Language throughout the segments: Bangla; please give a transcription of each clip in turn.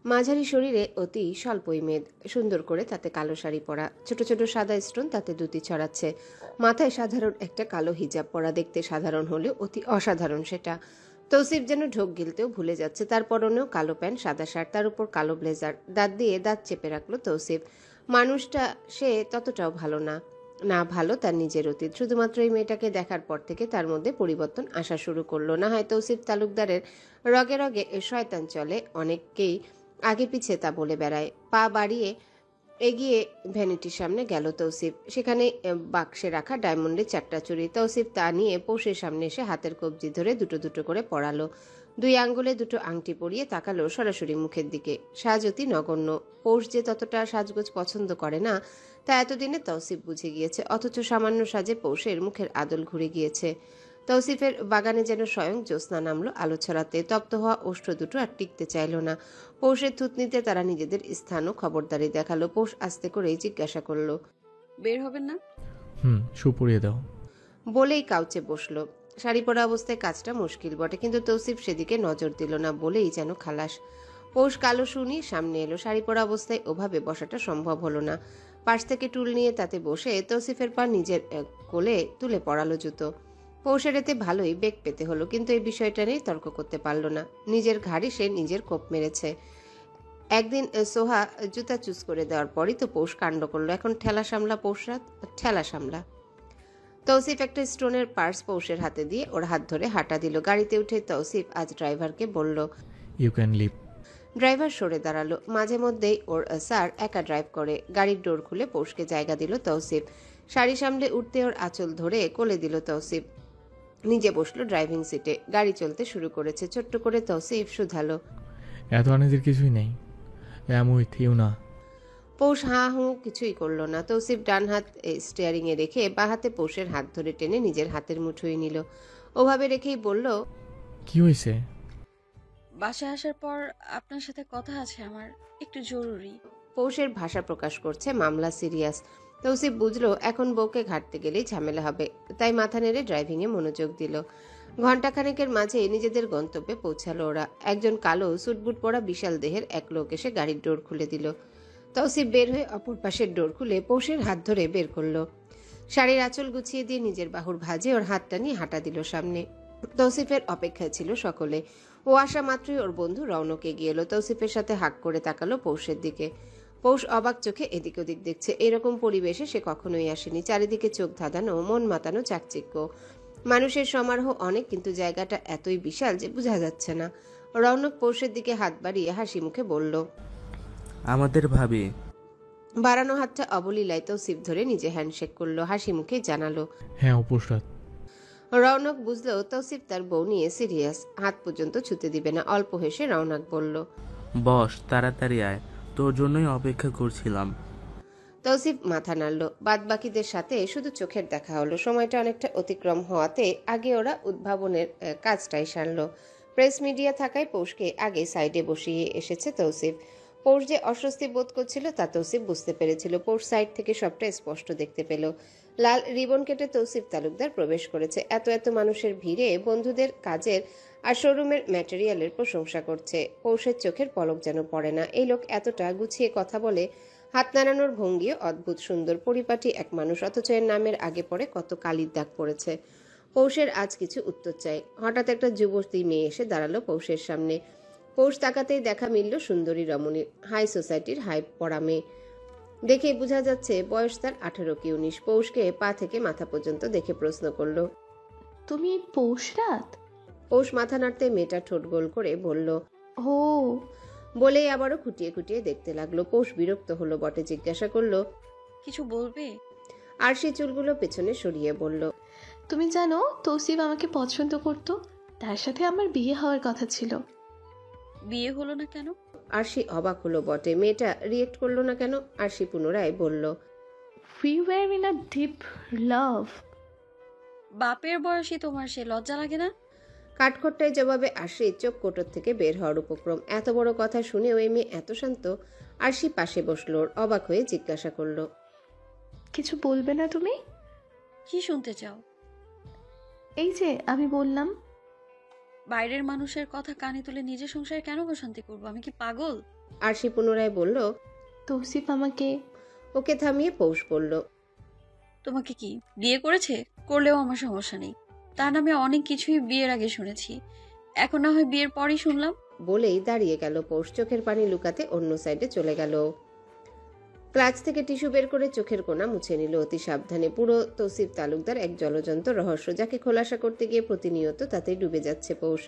মাঝারি শরীরে অতি স্বল্পই মেদ, সুন্দর করে তাতে কালো শাড়ি পরা, ছোট ছোট সাদা স্টোন তাতে দুতি ছড়াচ্ছে। মাথায় সাধারণ একটা কালো হিজাব পরা, দেখতে সাধারণ হলেও অতি অসাধারণ সেটা। তৌসিফ যেন ঢোক গিলতেও ভুলে যাচ্ছে। তার পরনেও কালো প্যান্ট, সাদা শার্ট, তার উপর কালো ব্লেজার। দাঁত দিয়ে দাঁত চেপে রাখলো তৌসিফ। মানুষটা সে ততটাও ভালো না, না ভালো তার নিজের অতীত। শুধুমাত্র এই মেয়েটাকে দেখার পর থেকে তার মধ্যে পরিবর্তন আসা শুরু করলো। না হয় তৌসিফ তালুকদারের রগে রগে শয়তান চলে, অনেককেই আগে পিছে তা বলে বেড়ায়। পা বাড়িয়ে এগিয়ে ভ্যানিটির সামনে গেল তৌসিফ। সেখানে বাক্সে রাখা ডায়মন্ডের 4টা চুড়ি। তৌসিফ তা নিয়ে পৌষের সামনে এসে হাতের কবজি ধরে দুটো দুটো করে পরালো। 2 আঙ্গুলে 2টো আংটি পরিয়ে তাকালো সরাসরি মুখের দিকে। সাজ অতি নগণ্য। পৌষ যে ততটা সাজগোজ পছন্দ করে না তা এতদিনে তৌসিফ বুঝে গিয়েছে, অথচ সামান্য সাজে পৌষের মুখের আদল ঘুরে গিয়েছে। তৌসিফের বাগানে যেন স্বয়ং জ্যোৎস্না নামলো আলো ছড়াতে। তপ্ত হওয়া ওষ্ঠ দুটো আর টিকতে চাইল না। পৌষের থুতনিতে তারা নিজেদের স্থান ও খবরদারি দেখালো। পৌষ আস্তে করেই জিজ্ঞাসা করলো, বের হবেন না? শু পরিয়ে দাও। বলেই কাউচে বসলো। শাড়ি পরা অবস্থায় কাজটা মুশকিল বটে, কিন্তু তৌসিফ সেদিকে নজর দিল না বলেই যেন খালাস। পৌষ কালো শুনি সামনে এলো। শাড়ি পরা অবস্থায় ওভাবে বসাটা সম্ভব হলো না। পাশ থেকে টুল নিয়ে তাতে বসে তৌসিফের পা নিজের কোলে তুলে পড়ালো জুতো। পৌষের এতে ভালোই বেগ পেতে হলো, কিন্তু এই বিষয়টা নিয়ে তর্ক করতে পারল না। নিজের ঘাড়ি সে নিজের কোপ মেরেছে। একদিন সোহা জুতা চুজ করে দেওয়ার পরই তো পৌষ কাণ্ড করলো। এখন ঠেলা সামলা পৌষরাত, ঠেলা সামলা। তৌসিফ একটা স্টোনের পার্স পৌষের হাতে দিয়ে ওর হাত ধরে হাঁটা দিল। গাড়িতে উঠে তৌসিফ আজ ড্রাইভারকে বলল। You can live. ড্রাইভার সরে দাঁড়ালো। মাঝে মধ্যেই ওর স্যার একা ড্রাইভ করে। গাড়ির ডোর খুলে পৌষকে জায়গা দিল তৌসিফ। শাড়ি সামলে উঠতে ওর আঁচল ধরে কোলে দিল তৌসিফ। নিজে বসলো ড্রাইভিং সিটে। গাড়ি চলতে শুরু করেছে। ছোট্ট করে তৌসিফ শুধালো, এত আনিদের কিছুই নেই। অ্যাম উইথ ইউ না। পৌষ হাঁ হুঁ কিছুই করলো না। তৌসিফ ডান হাত স্টিয়ারিং এ রেখে বাঁ হাতে পৌষের হাত ধরে টেনে নিজের হাতের মুঠোয় নিল। ওভাবে রেখেই বলল, কি হয়েছে? বাসায় আসার পর আপনার সাথে কথা আছে আমার, একটু জরুরি। পৌষের ভাষা প্রকাশ করছে মামলা সিরিয়াস। তৌসিফ বুঝলো এখন বউকে ঘাটতে গেলেই ঝামেলা হবে, তাই মাথা নেড়ে ড্রাইভিংয়ে মনোযোগ দিল। ঘণ্টাখানেকের মাঝে নিজেদের গন্তব্যে পৌঁছালো ওরা। একজন কালো সুটবুট পরা বিশাল দেহের এক লোক এসে গাড়ির ডোর খুলে দিল। তৌসিফ বের হয়ে অপর পাশের ডোর খুলে পৌষের হাত ধরে বের করলো। শাড়ির আঁচল গুছিয়ে দিয়ে নিজের বাহুর ভাঁজে ওর হাতটা নিয়ে হাঁটা দিল সামনে। তৌসিফের অপেক্ষায় ছিল সকলে। ও আসা মাত্রই ওর বন্ধু রৌনক এগিয়ে এলো। তৌসিফের সাথে হাঁক করে তাকালো পৌষের দিকে। পৌষ অবাক চোখে এদিক ওদিক দেখছে। এরকম পরিবেশে সে কখনোই আসেনি। চারিদিকে চোখ ধাঁধানো, মন মাতানো চাকচিক্য। মানুষের সমারোহ অনেক, কিন্তু জায়গাটা এতই বিশাল যে বোঝা যাচ্ছে না। রৌনক পৌষের দিকে হাত বাড়িয়ে হাসি মুখে বলল, আমাদের ভাবি। বাড়ানো হাতটা অবলীলায় তৌসিফ ধরে নিজে হ্যান্ডশেক করলো। হাসি মুখে জানালো, হ্যাঁ উপসরাত। রৌনক বুঝলো তৌসিফ তার বউ নিয়ে সিরিয়াস। হাত পর্যন্ত ছুতে দিবে না। অল্প হেসে রৌনক বলল, বস তাড়াতাড়ি আয়, তোর জন্যই অপেক্ষা করছিলাম। তৌসিফ মাথা নাড়ল। বাদ বাকিদের সাথে শুধু চোখের দেখা হলো। সময়টা অনেকটা অতিক্রম হওয়াতে আগে ওরা উদ্ভাবনের কাজটাই সারল। প্রেস মিডিয়া থাকায় পৌষকে আগে সাইডে বসিয়ে এসেছে তৌসিফ। পৌষ যে অস্বস্তি বোধ করছিল তা তৌসিফ বুঝতে পেরেছিল। পৌষ সাইড থেকে সবটা স্পষ্ট দেখতে পেল। লাল রিবন কেটে তৌসিফ তালুকদার প্রবেশ করেছে। এত এত মানুষের ভিড়ে বন্ধুদের কাজের আর শোরুমের ম্যাটেরিয়ালের প্রশংসা করছে। পৌষের চোখের পলক যেন পড়ে না। এই লোক এতটা গুছিয়ে কথা বলে, হাত নাড়ানোর ভঙ্গিও অদ্ভুত সুন্দর। পরিপাটি এক মানুষ, অথচ এর নামের আগে পরে কত কালির দাগ পড়েছে। পৌষের আজ কিছু উত্তর চাই। হঠাৎ একটা যুবতী মেয়ে এসে দাঁড়ালো পৌষের সামনে। পৌষ তাকাতেই দেখা মিলল সুন্দরী রমণীর। হাই সোসাইটির হাই পড়া মেয়ে। দেখেই বোঝা যাচ্ছে বয়স তার 18 কি 19। পৌষকে পা থেকে মাথা পর্যন্ত দেখে প্রশ্ন করলো, তুমি পৌষ রাত? পৌষ মাথা নাড়তে মেয়েটা ঠোঁট গোল করে বলল, ও, বলেই আবারও খুঁটিয়ে খুঁটিয়ে দেখতে লাগলো। পৌষ বিরক্ত হলো বটে, জিজ্ঞাসা করলো, কিছু বলবে? আর সে চুলগুলো পেছনে সরিয়ে বলল, তুমি জানো তৌসিফ আমাকে পছন্দ করত, তার সাথে আমার বিয়ে হওয়ার কথা ছিল। বিয়ে হলো না কেন? আরশি অবাক হলো বটে। মেয়েটা রিয়েক্ট করলো না কেন? আরশি পুনরায় বলল, We were in a deep love. বাপের বয়সী তোমার সে লজ্জা লাগে না? কাঠখোট্টায় জবাবে আরশি চোখ কোটর থেকে বের হওয়ার উপক্রম। এত বড় কথা শুনেও এই মেয়ে এত শান্ত। আরশি পাশে বসলো। অবাক হয়ে জিজ্ঞাসা করলো, কিছু বলবে না তুমি? কি শুনতে চাও? এই যে আমি বললাম বাইরের মানুষের কথা কানে তুলে নিজের সংসারে কেন অশান্তি করবো? আমি কি পাগল? আরশি পুনরায় বলল। তৌসিফ আমাকে ওকে থামিয়ে পৌষ বলল। তোমাকে কি বিয়ে করেছে? করলেও আমার সমস্যা নেই। তার নামে অনেক কিছুই বিয়ের আগে শুনেছি, এখন না হয় বিয়ের পরই শুনলাম। বলেই দাঁড়িয়ে গেল পৌষ, চোখের পানি লুকাতে অন্য সাইডে চলে গেল। ক্লাচ থেকে টিস্যু বের করে চোখের কোণা মুছে নিল অতি সাবধানে। পুরো তৌসিফ তালুকদার এক জলজন্ত রহস্য, যাকে খোলাসা করতে গিয়ে প্রতিনিয়ত তাতেই ডুবে যাচ্ছে পৌষ।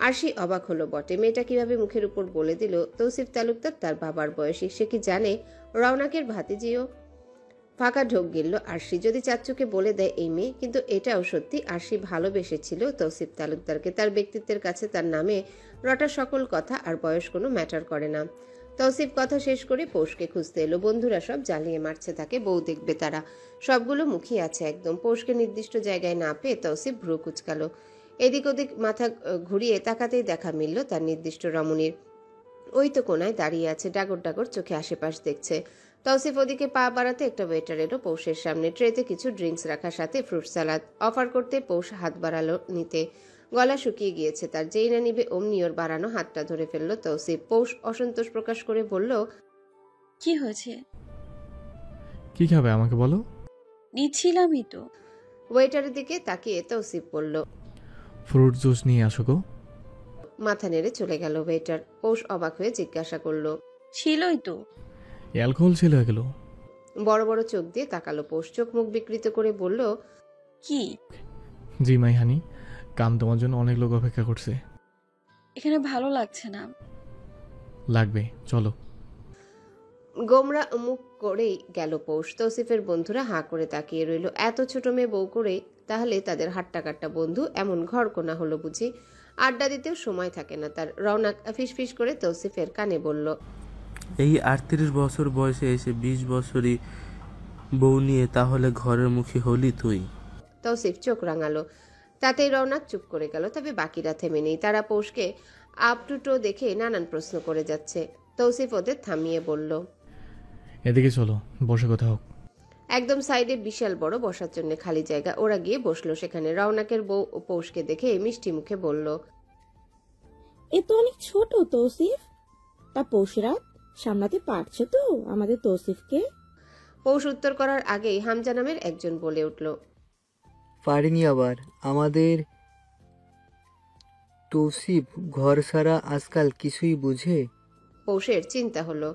আরশি অবাক হলো বটে, মেয়েটা কিভাবে মুখের উপর বলে দিল তৌসিফ তালুকদার তার বাবার বয়সী। সে কি জানে রওনাকের ভাতিজিও? ফাঁকা ঢোক গিলল আরশি, যদি চাচ্চুকে বলে দেয় এই মেয়ে। কিন্তু এটাও সত্যি, আরশি ভালোবেসেছিল তৌসিফ তালুকদারকে। তার ব্যক্তিত্বের কাছে তার নামে রটা সকল কথা আর বয়স কোনো ম্যাটার করে না। তৌসিফ কথা শেষ করে পৌষকে খুঁজতে এলো। বন্ধুরা সব জ্বালিয়ে মারছে তাকে, বউ দেখবে তারা। সবগুলো মুখিয়ে আছে একদম। পৌষকে নির্দিষ্ট জায়গায় না পেয়ে তৌসিফ ভ্রু কুচকালো। এদিক ওদিক মাথা ঘুরিয়ে তাকাতেই দেখা মিলল তার নির্দিষ্ট রমণীর। ওই তো কোনায় দাঁড়িয়ে আছে, ডাগর ডাগর চোখে আশেপাশ দেখছে। তৌসিফ ওদিকে পা বাড়াতে একটা ওয়েটার এলো পৌষের সামনে। ট্রেতে কিছু ড্রিঙ্কস রাখার সাথে ফ্রুট সালাদ অফার করতে পৌষ হাত বাড়ালো নিতে। গলা শুকিয়ে গিয়েছে তার, যেই না নিবে অমনি ওর বাড়ানো হাতটা ধরে ফেললো তৌসিফ। পৌষ অসন্তোষ প্রকাশ করে বলল, কি হয়েছে? কি খাবে আমাকে বলো? নিচ্ছিলামই তো। ওয়েটারের দিকে তাকিয়ে তৌসিফ বলল। ফ্রুট জুস নিয়ে আসো গো। মাথা নেড়ে চলে গেল ওয়েটার। পৌষ অবাক হয়ে জিজ্ঞাসা করলো, ছিলই তো। অ্যালকোহল ছিল এগুলো? বড় বড় চোখ দিয়ে তাকালো পৌষ, চোখ মুখ বিকৃত করে বলল, কি? জি মাই হানি, কাম তোমার জন্য অনেক লোক অপেক্ষা করছে। এখানে ভালো লাগছে না। লাগবে, চলো। গোমরা মুখ করেই গেল পৌষ। তৌসিফের বন্ধুরা হাঁ করে তাকিয়ে রইল। এত ছোট মেয়ে বউ করেই তাহলে তাদের হাট্টা কাট্টা বন্ধু এমন ঘর কোনা হলো বুঝি। আড্ডা দিতেও সময় থাকে না তার। রওনাক ফিসফিস করে তৌসিফের কানে বলল, এই 38 বছর বয়সে এসে 20 বছরই বউ নিয়ে তাহলে ঘরের মুখী হলি তুই? তৌসিফ চোখ রাঙালো। তাতেই রওনাক চুপ করে গেল। তবে বাকিরা থেমে নেই। তারা পৌষকে আপ টু টো দেখে নানান প্রশ্ন করে যাচ্ছে। তৌসিফ ওদের থামিয়ে বলল, এদিকে চলো, বসে কথা হোক। একদম সাইডে বিশাল বড় বসার জন্য খালি জায়গা। ওরা গিয়ে বসলো সেখানে। রওনাকের বউ পৌষকে দেখে মিষ্টি মুখে বলল, এ তো অনেক ছোট তৌসিফ। তা পৌষরাত সামলাতে পারছো তো আমাদের তৌসিফকে? পৌষ উত্তর করার আগেই হামজা নামের একজন বলে উঠল, পারিনি আবার। আমাদের তৌসিফ ঘর সারা আজকাল কিছুই বুঝে। পৌষের চিন্তা হলো।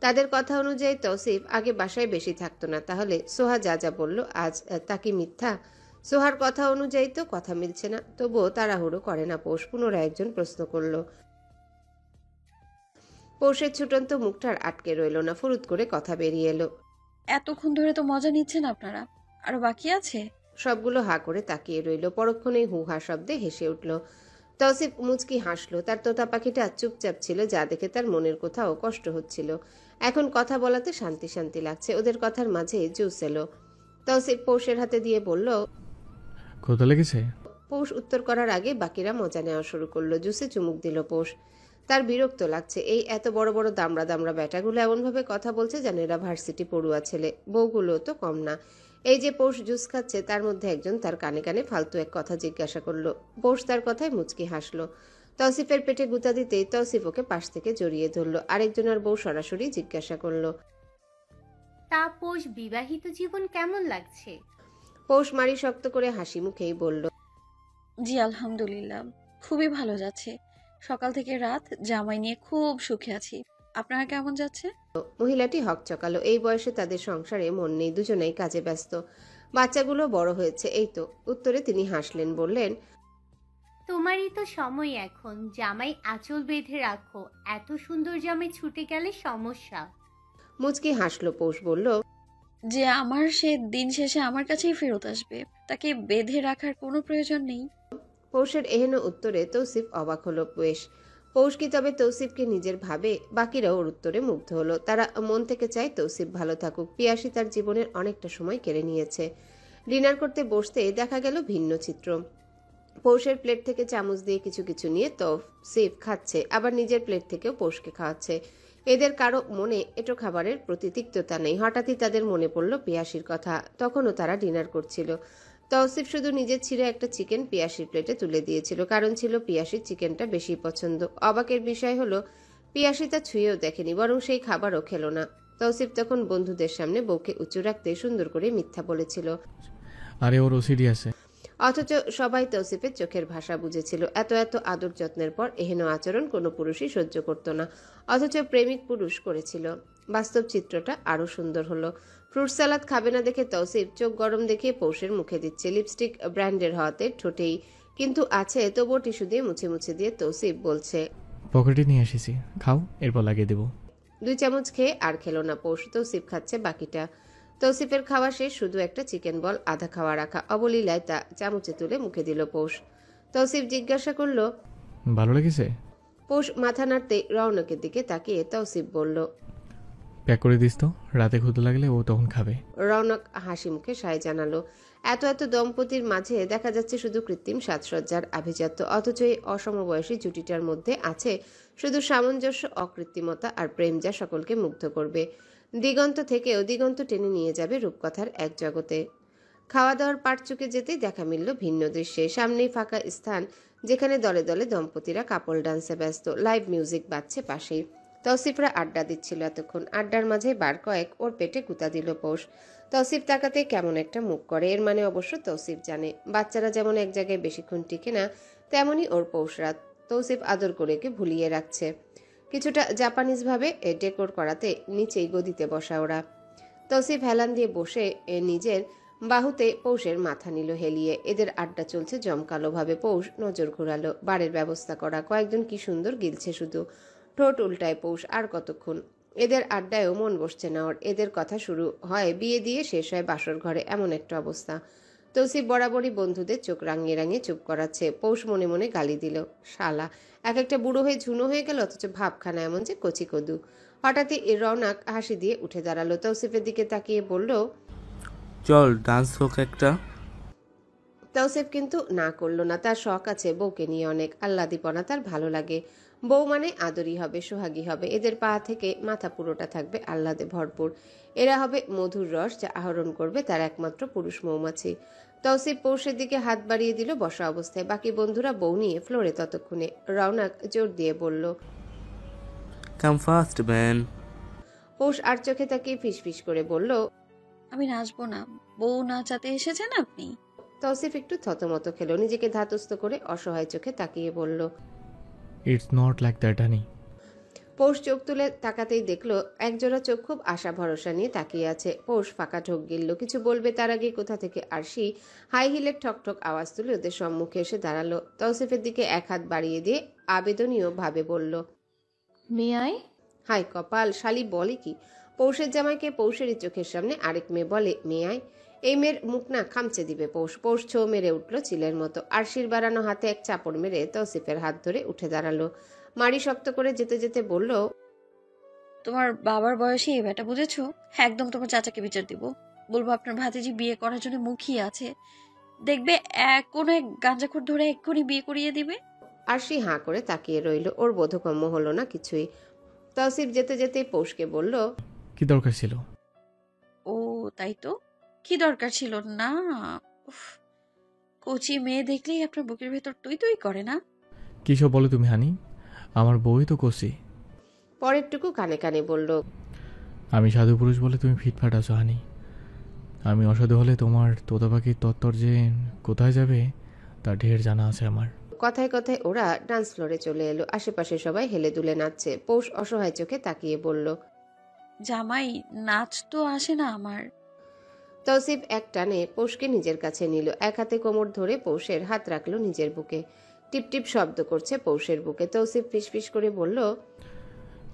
তাদের কথা অনুযায়ী তৌসিফ আগে বাসায় বেশি থাকতো না, তাহলে সোহা যা যা বলল আজ তা কি মিথ্যা? সোহার কথা অনুযায়ী তো কথা মিলছে না। তবুও তাড়াহুড়ো করে না পৌষ। পুনরায় একজন প্রশ্ন করল। পৌষের ছুটন্ত মুখটার আটকে রইল না, ফুরুত করে কথা বেরিয়ে এলো, এতক্ষণ ধরে তো মজা নিচ্ছেন আপনারা, আরো বাকি আছে। সবগুলো হা করে তাকিয়ে রইল। পরক্ষণেই হু হা শব্দে হেসে উঠল। তৌসিফ মুচকি হাসলো। তার তোতা পাখিটা চুপচাপ ছিল, যা দেখে তার মনের কোথাও কষ্ট হচ্ছিল। এখন কথা বলাতে শান্তি শান্তি লাগছে। ওদের কথার মাঝে জুস এলো। তৌসিফ পৌষের হাতে দিয়ে বলল, কোথা লেগেছে? পৌষ উত্তর করার আগে বাকিরা মজা নেওয়া শুরু করলো। জুসে চুমুক দিল পৌষ। তার বিরক্ত লাগছে। এই এত বড় বড় দামড়া দামড়া ব্যাটাগুলো এমনভাবে কথা বলছে যেন এরা ভার্সিটি পড়ুয়া ছেলে। বউগুলো তো কম না। এই যে পৌষ জুস খাচ্ছে তার মধ্যে একজন তার কানে কানে ফালতু এক কথা জিজ্ঞাসা করলো। পৌষ তার কথায় মুচকি হাসলো। তৌসিফের পেটে গুতা দিতেই তৌসিফ ওকে পাশ থেকে জড়িয়ে ধরলো। আরেকজনের বউ সরাসরি জিজ্ঞাসা করলো, তা পৌষ বিবাহিত জীবন কেমন লাগছে? পৌষ মারি শক্ত করে হাসি মুখেই বলল, জি আলহামদুলিল্লাহ, খুবই ভালো যাচ্ছে। সকাল থেকে রাত জামাই নিয়ে খুব সুখে আছি। আপনারা কেমন যাচ্ছে? মহিলাটি হকচকালো। এই বয়সে তাদের সংসারে মন নেই, দুজনেই কাজে ব্যস্ত। বাচ্চাগুলো বড় হয়েছে এই তো। উত্তরে তিনি হাসলেন, বললেন, তোমারই তো সময় এখন, জামাই আঁচল বেঁধে রাখো, এত সুন্দর জামাই ছুটে গেলে সমস্যা। মুচকি হাসলো পৌষ, বলল, যে আমার সে দিন শেষে আমার কাছেই ফেরত আসবে, তাকে বেঁধে রাখার কোনো প্রয়োজন নেই। পৌষের এহেন উত্তরে তৌসিফ অবাক হলো বেশ। পৌষ কি তবে তৌসিফকে নিজের ভাবে? বাকিরাও ওর উত্তরে মুগ্ধ হলো। তারা মন থেকে চায় তৌসিফ ভালো থাকুক। পিয়াসী তার জীবনের অনেকটা সময় কেড়ে নিয়েছে। ডিনার করতে বসতে দেখা গেল ভিন্ন চিত্র। পৌষের প্লেট থেকে চামচ দিয়ে কিছু কিছু নিয়ে তৌসিফ খাচ্ছে, আবার নিজের প্লেট থেকেও পৌষকে খাওয়াচ্ছে। এদের কারো মনে এটো খাবারের প্রতি তিক্ততা নেই। হঠাৎই তাদের মনে পড়ল পিয়াসীর কথা। তখনও তারা ডিনার করছিল। তৌসিফ শুধু নিজের ছিঁড়ে একটা চিকেন পিয়াসির প্লেটে তুলে দিয়েছিল, কারণ ছিল পিয়াসির চিকেনটা বেশি পছন্দ। অবাকের বিষয় হলো পিয়াসি তা ছুঁয়েও দেখেনি, বরং সেই খাবারও খেলো না। তৌসিফ তখন বন্ধুদের সামনে বউকে উঁচু রাখতে সুন্দর করে মিথ্যা বলেছিল, আরে ওর ওসিডি আছে। অথচ সবাই তৌসিফের চোখের ভাষা বুঝেছিল। এত এত আদর যত্নের পর এহেন আচরণ কোনো পুরুষই সহ্য করত না, অথচ প্রেমিক পুরুষ করেছিল। বাস্তব চিত্রটা আরো সুন্দর হলো। ফ্রুট সালাদ খাবে না দেখে তৌসিফ চোখ গরম দেখিয়ে পৌষের মুখে দিচ্ছে। লিপস্টিক ব্র্যান্ডের হওয়াতে ঠোঁটেই কিন্তু আছে, তবুও টিস্যু দিয়ে মুছে মুছে দিয়ে তৌসিফ বলছে, পকেটে নিয়ে এসেছি, খাও, এরপর লাগিয়ে দেবো। 2 চামচ খেয়ে আর খেলো না পৌষ। তৌসিফ খাচ্ছে বাকিটা। তৌসিফের খাওয়া শেষ, শুধু একটা চিকেন বল আধা খাওয়া রাখা। অবলীলায় তা চামচে তুলে মুখে দিল পৌষ। তৌসিফ জিজ্ঞাসা করলো, ভালো লেগেছে? পৌষ মাথা নাড়তে রৌনকের দিকে তাকিয়ে তৌসিফ বলল। প্যাক করে দিস তো, রাতে ক্ষুধা লাগলে ও তখন খাবে। রৌনক হাসি মুখে সায় জানালো। এত এত দম্পতির মাঝে দেখা যাচ্ছে শুধু কৃত্রিম সাজসজ্জার আভিজাত্য, অথচ এই অসমবয়সী জুটিটার মধ্যে আছে শুধু সামঞ্জস্য, অকৃত্রিমতা আর প্রেম, যা সকলকে মুগ্ধ করবে। দিগন্ত থেকেও দিগন্ত টেনে নিয়ে যাবে রূপকথার এক জগতে। খাওয়া দাওয়ার পাট চুকে যেতেই দেখা মিলল ভিন্ন দৃশ্যে। সামনেই ফাঁকা স্থান, যেখানে দলে দলে দম্পতিরা কাপল ডান্সে ব্যস্ত। লাইভ মিউজিক বাজছে পাশেই। তৌসিফরা আড্ডা দিচ্ছিল এতক্ষণ। আড্ডার মাঝে বার কয়েক ওর পেটে গুঁতা দিল পৌষ। তৌসিফ তাকাতে কেমন একটা মুখ করে। এর মানে অবশ্য তৌসিফ জানে, বাচ্চারা যেমন এক জায়গায় বেশিক্ষণ টিকে না, তেমনই ওর পৌষরাত। তৌসিফ আদর করে একে ভুলিয়ে রাখছে। কিছুটা জাপানিজ ভাবে ডেকোর করাতে নিচেই গদিতে বসা ওরা। তৌসিফ হেলান দিয়ে বসে নিজের বাহুতে পৌষের মাথা নিল হেলিয়ে। এদের আড্ডা চলছে জমকালোভাবে। পৌষ নজর ঘুরালো। বারের ব্যবস্থা করা, কয়েকজন কি সুন্দর গিলছে শুধু। ঠোঁট উল্টায় পৌষ। আর কতক্ষণ? এদের আড্ডায়ও মন বসছে না ওর। এদের কথা শুরু হয় বিয়ে দিয়ে, শেষ হয় বাসর ঘরে, এমন একটা অবস্থা। তৌসিফ বরাবরই বন্ধুদের চোখ রাঙিয়ে রাঙিয়ে চুপ করাচ্ছে। পৌষ মনে মনে গালি দিল, শালা এক একটা বুড়ো হয়ে ঝুনো হয়ে গেল, অথচ ভাবখানা এমন যে কচি কদু। হঠাৎই রৌনক হাসি দিয়ে উঠে দাঁড়ালো। তৌসিফের দিকে তাকিয়ে বলল, চল ডান্স হোক একটা। তৌসিফ কিন্তু না করলো না। তার শখ আছে বউকে নিয়ে অনেক। আহ্লাদীপনা তার ভালো লাগে। বউ মানে আদরই হবে, সোহাগী হবে। এদের পা থেকে মাথা পুরোটা থাকবে আহ্লাদে ভরপুর। এরা হবে মধুর রস, যা আহরণ করবে তার একমাত্র পুরুষ মৌমাছি। তৌসিফ পৌষের দিকে হাত বাড়িয়ে দিল বসা অবস্থায়। বাকি বন্ধুরা বউ নিয়ে ফ্লোরে ততক্ষণে। রৌনক জোর দিয়ে বলল, কাম ফাস্ট ম্যান। পৌষ আর চোখে তাকিয়ে ফিসফিস করে বলল, আমি নাচবো না, বউ নাচাতে এসেছেন আপনি। তৌসিফ একটু থতমত খেলো। নিজেকে ধাতস্থ করে অসহায় চোখে তাকিয়ে বলল, ইটস নট লাইক দ্যাট হানি। পৌষ চোখ তুলে তাকাতেই দেখলো একজোড়া চোখ খুব আশা ভরসা নিয়ে তাকিয়ে আছে। পৌষ ফাঁকা ঢোক গিলল। কিছু বলবে তার আগে কোথা থেকে আরশি হাই হিলের ঠকঠক আওয়াজ তুলে ওদের সম্মুখে এসে দাঁড়ালো। তৌসিফের দিকে এক হাত বাড়িয়ে দিয়ে আবেদনীয় ভাবে বলল, মে আই? হাই কপাল, শালি বলে কি? পৌষের জামাইকে পৌষেরই চোখের সামনে আরেক মেয়ে বলে মেয়াই? এই মেয়ের মুখ না খামচে দিবে পৌষ। পৌষ ছো মেরে উঠল চিলের মতো। আরশির বাড়ানো হাতে এক চাপড় মেরে তৌসিফের হাত ধরে উঠে দাঁড়ালো। মাড়ি শক্ত করে যেতে যেতে বলল, তোমার বাবার বয়সে এই ব্যাটা, বুঝেছো? একদম তোমার চাচাকে বিচার দিব। বলবো আপনার ভাতিজি বিয়ে করার জন্য মুখিয়ে আছে, দেখবে কোনো এক গাঁজাখোর ধরে এক্ষুনি বিয়ে করিয়ে দিবে। আরশি হাঁ করে তাকিয়ে রইল। ওর বোধগম্য হলো না কিছুই। তৌসিফ যেতে যেতেই পৌষকে বলল, কি দরকার ছিল? ও তাই তো, কি দরকার ছিল না? উফ, কচি মেয়ে দেখলেই আপনার বুকের ভেতর তুই তুই করে না? কী সব বলো তুমি হানি? আমার বউই তো কষি। পরেরটুকু কানে কানে বলল, আমি সাধু পুরুষ বলে তুমি ফিটফাট আছো হানি। আমি অসাধু হলে তোমার তোতা পাখির তত্তর যে কোথায় যাবে তা ঢের জানা আছে আমার। কথায় কথায় ওরা ডান্স ফ্লোরে চলে এলো। আশেপাশে সবাই হেলে দুলে নাচছে। পৌষ অসহায় চোখে তাকিয়ে বলল, জামাই নাচ তো আসে না আমার। তৌসিফ এক টানে পৌষকে নিজের কাছে নিল। এক হাতে কোমর ধরে পৌষের হাত রাখলো নিজের বুকে। টিপটিপ শব্দ করছে পৌষের বুকে। তৌসিফ ফিসফিস করে বলল,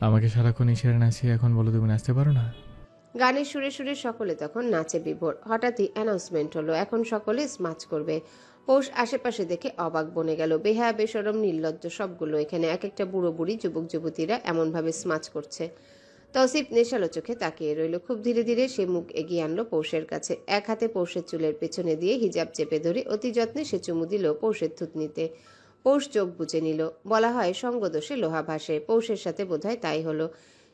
আমাকে সারাক্ষণ ইশারা নাচিয়ে এখন বলো তুমি নাচতে পারো না? গানের সুরে সুরে সকলে তখন নাচে বিভোর। হঠাৎই অ্যানাউন্সমেন্ট হলো, এখন সকলে স্মাচ করবে। পৌষ আশেপাশে দেখে অবাক বনে গেল। বেহায়া বেশরম নির্লজ্জ সবগুলো এখানে। এক একটা বুড়ো বুড়ি যুবক যুবতীরা এমনভাবে স্মাচ করছে। তৌসিফ নেশালো চোখে তাকিয়ে রইল। খুব ধীরে ধীরে সে মুখ এগিয়ে আনলো পৌষের কাছে। এক হাতে পৌষের চুলের পেছনে দিয়ে হিজাব চেপে ধরে অতি যত্নে সে চুমু দিল পৌষের থুতনিতে। পৌষ চোখ বুজে নিল। বলা হয় সঙ্গদোষে লোহা ভাসে। পৌষের সাথে বোধহয় তাই হলো।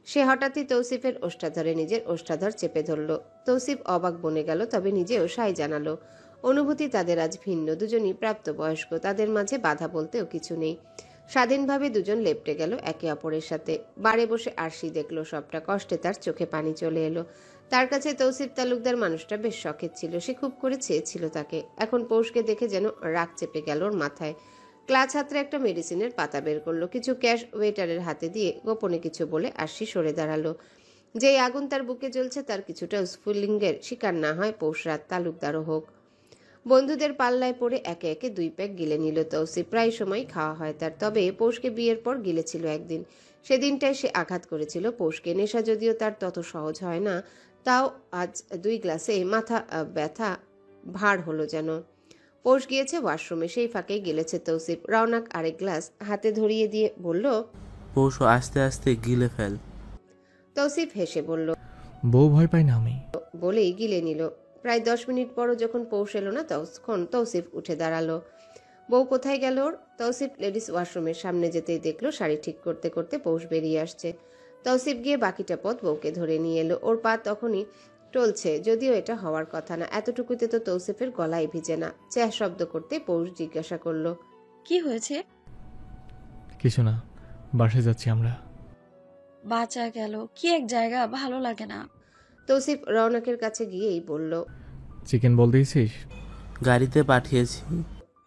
সে হঠাৎই তৌসিফের ওষ্ঠাধরে নিজের ওষ্ঠাধর চেপে ধরল। তৌসিফ অবাক বনে গেল, তবে নিজেও সাই জানালো। অনুভূতি তাদের আজ ভিন্ন, দুজনই প্রাপ্তবয়স্ক, তাদের মাঝে বাধা বলতেও কিছু নেই। স্বাধীনভাবে দুজন লেপটে গেল একে অপরের সাথে। বারে বসে আরশি দেখলো সবটা, কষ্টে তার চোখে পানি চলে এলো। তার কাছে তৌসিফ তালুকদার মানুষটা বেশ শখের ছিল, সে খুব করে চেয়েছিল তাকে। এখন পৌষকে দেখে যেন রাগ চেপে গেল ওর মাথায়। ক্লাচ হাতরে একটা মেডিসিনের পাতা বের করলো, কিছু ক্যাশ ওয়েটারের হাতে দিয়ে গোপনে কিছু বলে আরশি সরে দাঁড়ালো। যেই আগুন তার বুকে জ্বলছে তার কিছুটা স্ফুলিঙ্গের শিকার না হয় পৌষরাত তালুকদারও হোক। বন্ধুদের পাল্লায় পড়ে একে একে 2 প্যাক গিলে নিল তৌসিফ। প্রায় সময় খাওয়া হয় তার, তবে পৌষকে বিয়ের পর গিলেছিল একদিন। সেদিনটায় সে আঘাত করেছিল পৌষকে। নেশা যদিও তার তত সহজ হয় না, তাও আজ 2 গ্লাসে মাথা ব্যথা ভার হলো যেন। পৌষ গিয়েছে ওয়াশরুমে, সেই ফাঁকেই গিলেছে তৌসিফ। রওনাক আরেক গ্লাস হাতে ধরিয়ে দিয়ে বলল, পৌষ আস্তে আস্তে গিলে ফেল। তৌসিফ হেসে বলল, বউ ভয় পাই না আমি। বলেই গিলে নিল। প্রায় 10 মিনিট পরও যখন পৌষ এলো না তখন তৌসিফ উঠে দাঁড়ালো। বউ কোথায় গেল ওর? তৌসিফ লেডিস ওয়াশরুমের সামনে যেতেই দেখলো শাড়ি ঠিক করতে করতে পৌষ বেরিয়ে আসছে। তৌসিফ গিয়ে বাকিটা পথ বউকে ধরে নিয়ে এলো। ওর পা তখনই টলছে, যদিও এটা হওয়ার কথা না। এতটুকুতে তো তৌসিফের গলায় ভিজে না। চ্যাহ শব্দ করতে পৌষ জিজ্ঞাসা করলো, কি হয়েছে? কিছু না, বাসায় যাচ্ছি আমরা। বাঁচা গেল, কি এক জায়গা, ভালো লাগে না। তৌসিফ রওনাকের কাছে গিয়েই বলল, চিকেন বল দিয়েছিস? গাড়িতে পাঠিয়েছি।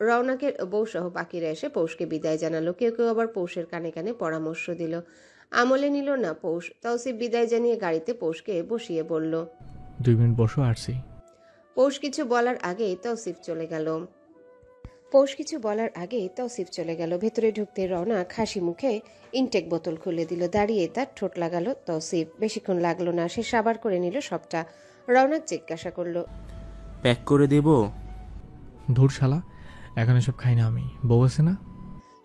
রওনাকের বউ সহ বাকিরা এসে পৌষকে বিদায় জানালো। কেউ কেউ আবার পৌষের কানে কানে পরামর্শ দিল। আমলে নিল না পৌষ। তৌসিফ বিদায় জানিয়ে গাড়িতে পৌষকে বসিয়ে বলল, 2 মিনিট বসো, আসছি। পৌষ কিছু বলার আগেই তৌসিফ চলে গেল। ভেতরে ঢুকতে রওনাক হাসি মুখে ইনটেক বোতল খুলে দিল। দাঁড়িয়ে তার ঠোঁট লাগালো তৌসিফ। বেশিক্ষণ লাগলো না, সে সাবার করে নিল সবটা। রওনাক জিজ্ঞাসা করলো, প্যাক করে দেব? ধুর শালা, এখন এসব খাই না আমি, বউ আছে না।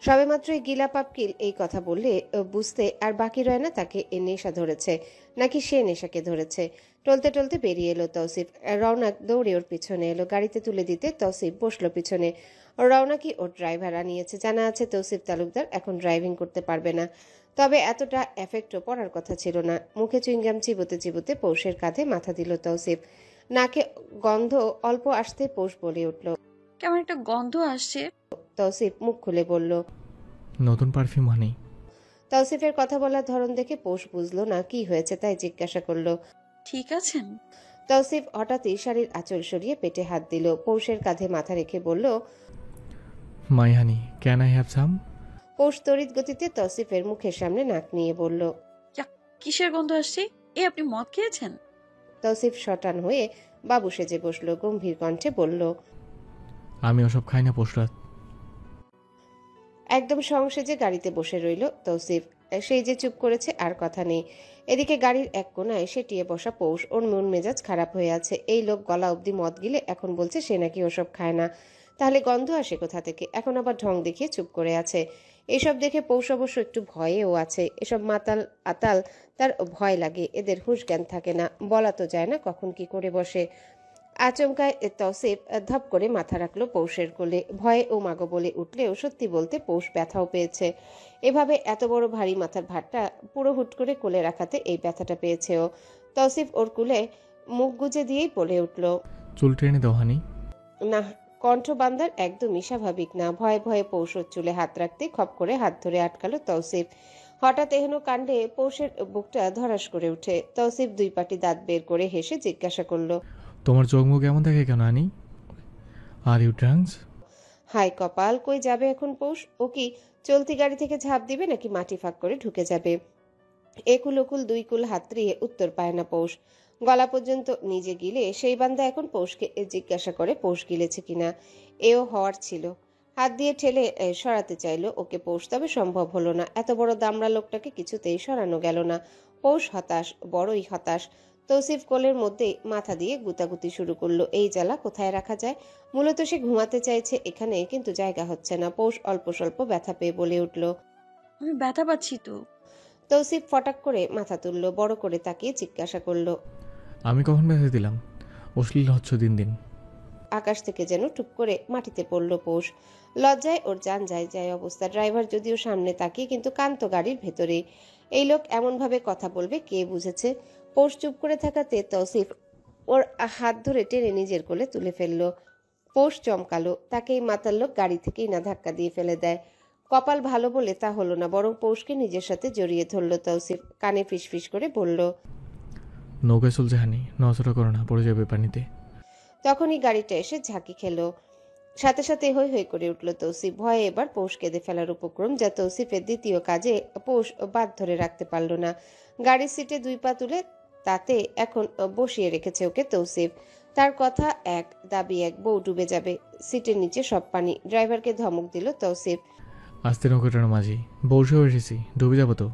সবেমাত্রই গিলা পাপকিল এই কথা বললে বুঝতে আর বাকি রয় না তাকে এ নেশা ধরেছে নাকি সে নেশাকে ধরেছে। টলতে টলতে বেরিয়ে এলো তৌসিফ। রওনাক দৌড়ে ওর পিছনে এলো। গাড়িতে তুলে দিতে তৌসিফ বসলো পিছনে। রওনাকই ওর ড্রাইভার আনিয়েছে। জানা আছে তৌসিফ তালুকদার এখন ড্রাইভিং করতে পারবে না, তবে এতটা এফেক্টও পড়ার কথা ছিল না। মুখে চুইংগাম চিবোতে চিবোতে পৌষের কাঁধে মাথা দিল তৌসিফ। নাকে গন্ধ অল্প আসতে পৌষ বলে উঠল। কেমন একটা গন্ধ আসছে। তৌসিফ মুখ খুলে বলল, নতুন পারফিউম আনি। তৌসিফের কথা বলার ধরন দেখে পৌষ বুঝলো না কি হয়েছে, তাই জিজ্ঞাসা করলো। ঠিক আছেন? তৌসিফ হঠাৎই শাড়ির আঁচল সরিয়ে পেটে হাত দিল। পৌষের কাঁধে মাথা রেখে বলল, মাই হানি, ক্যান আই হ্যাভ সাম? পৌষ তড়িৎ গতিতে তৌসিফের মুখের সামনে নাক নিয়ে বলল। কিসের গন্ধ আসছে? আপনি মদ খেয়েছেন? তৌসিফ শটান হয়ে বাবু সেজে বসলো। গম্ভীর কণ্ঠে বলল, আমি ওসব খাই না পোশরাত। একদম সংসেজে গাড়িতে বসে রইল তৌসিফ। সেই যে চুপ করেছে, আর কথা নেই। এদিকে গাড়ির এক কোনায় সেটিয়ে বসা পৌষ। ওর মন মেজাজ খারাপ হয়ে আছে। এই লোক গলা অবধি মদ গিলে এখন বলছে সে নাকি ওসব খায় না, তাহলে গন্ধ আসে কোথা থেকে? এখন আবার ঢং দেখিয়ে চুপ করে আছে। এসব দেখে পৌষ অবশ্য একটু ভয়েও আছে। এসব মাতাল আতাল তার ভয় লাগে। এদের হুঁশ জ্ঞান থাকে না, বলা তো যায় না কখন কি করে বসে। আচমকায় তৌসিফ ধপ করে মাথা রাখলো পৌষের কোলে। ভয়ে ও মাগো বলে উঠলেও সত্যি বলতে পৌষ ব্যথাও পেয়েছে। এভাবে এত বড় ভারী মাথার ভারটা পুরো হুট করে কোলে রাখাতে এই ব্যথাটা পেয়েছে ও। তৌসিফ ওর কুলে মুখ গুজে দিয়েই বলে উঠল, চুল টেনে দাও হানি। না। কণ্ঠ বান্দার একদমই স্বাভাবিক না। ভয়ে ভয়ে পৌষর চুলে হাত রাখতে খপ করে হাত ধরে আটকালো তৌসিফ। হঠাৎ এহেন কাণ্ডে পৌষের বুকটা ধরাস করে উঠে। তৌসিফ 2 পাটি দাঁত বের করে হেসে জিজ্ঞাসা করলো, তোমার চোখ মুখ এমন দেখে কেন হানি? Are you ড্রাঙ্কস? হাই কপাল, কই যাবে এখন পৌষ? ও কি চলতি গাড়ি থেকে ঝাঁপ দিবে নাকি মাটি ফাঁক করে ঢুকে যাবে? একুল ওকুল 2 কুল হাতড়িয়ে উত্তর পায় না পৌষ। গলা পর্যন্ত নিজে গিলে সেই বান্দা এখন পৌষকে জিজ্ঞাসা করে পৌষ গিলেছে কিনা। এও হওয়ার ছিল। হাত দিয়ে ঠেলে সরাতে চাইলো ওকে পৌষ, তবে সম্ভব হলো না। এত বড় দামড়া লোকটাকে কিছুতেই সরানো গেল না। পৌষ হতাশ, বড়ই হতাশ। তৌসিফ কোলের মধ্যেই মাথা দিয়ে গুতাগুতি শুরু করলো। এই জ্বালা কোথায় রাখা যায়? মূলত সে ঘুমাতে চাইছে এখানে, কিন্তু জায়গা হচ্ছে না। পৌষ অল্প স্বল্প ব্যথা পেয়ে বলে উঠল, আমি ব্যথা পাচ্ছি তো। তৌসিফ ফটাক করে মাথা তুললো, বড় করে তাকিয়ে জিজ্ঞাসা করলো, আমি কখন ব্যথা দিলাম? অশ্লীল হচ্ছ দিন দিন। আকাশ থেকে যেন টুপ করে মাটিতে পড়ল পৌষ। লজ্জায় ওর জান যায় যায় অবস্থা। ড্রাইভার যদিও সামনে তাকিয়ে, কিন্তু কান্ত গাড়ির ভেতরে। এই লোক এমনভাবে কথা বলবে কে বুঝেছে? পৌষ চুপ করে থাকাতে তৌসিফ ওর হাত ধরে টেনে নিজের কোলে তুলে ফেললো। পৌষ চমকালো, তাকেই মাতাল লোক গাড়ি থেকেই না ধাক্কা দিয়ে ফেলে দেয়। কপাল ভালো বলে তা হলো না, বরং পৌষকে নিজের সাথে জড়িয়ে ধরল তৌসিফ। কানে ফিসফিস করে বলল, নৌকায় চলছে হানি, নজরা করো না, পড়ে যাবে পানিতে। তখনই গাড়িটা এসে ঝাঁকি খেলো। সাথে সাথে হৈ হৈ করে উঠল তৌসিফ। ভয়ে এবার পৌষ কেঁদে ফেলার উপক্রম, যা তৌসিফের দ্বিতীয় কাজে পৌষ বাদ ধরে রাখতে পারল না। গাড়ির সিটে 2 পা তুলে তাতে এখন বসিয়ে রেখেছে ওকে তৌসিফ। তার কথা এক, দাবি এক, বউ ডুবে যাবে। সিটের নিচে সব পানি। ড্রাইভারকে ধমক দিল তৌসিফ। আস্তে নৌকাটার মাঝি, বসেও এসেছি, ডুবে যাবো তো।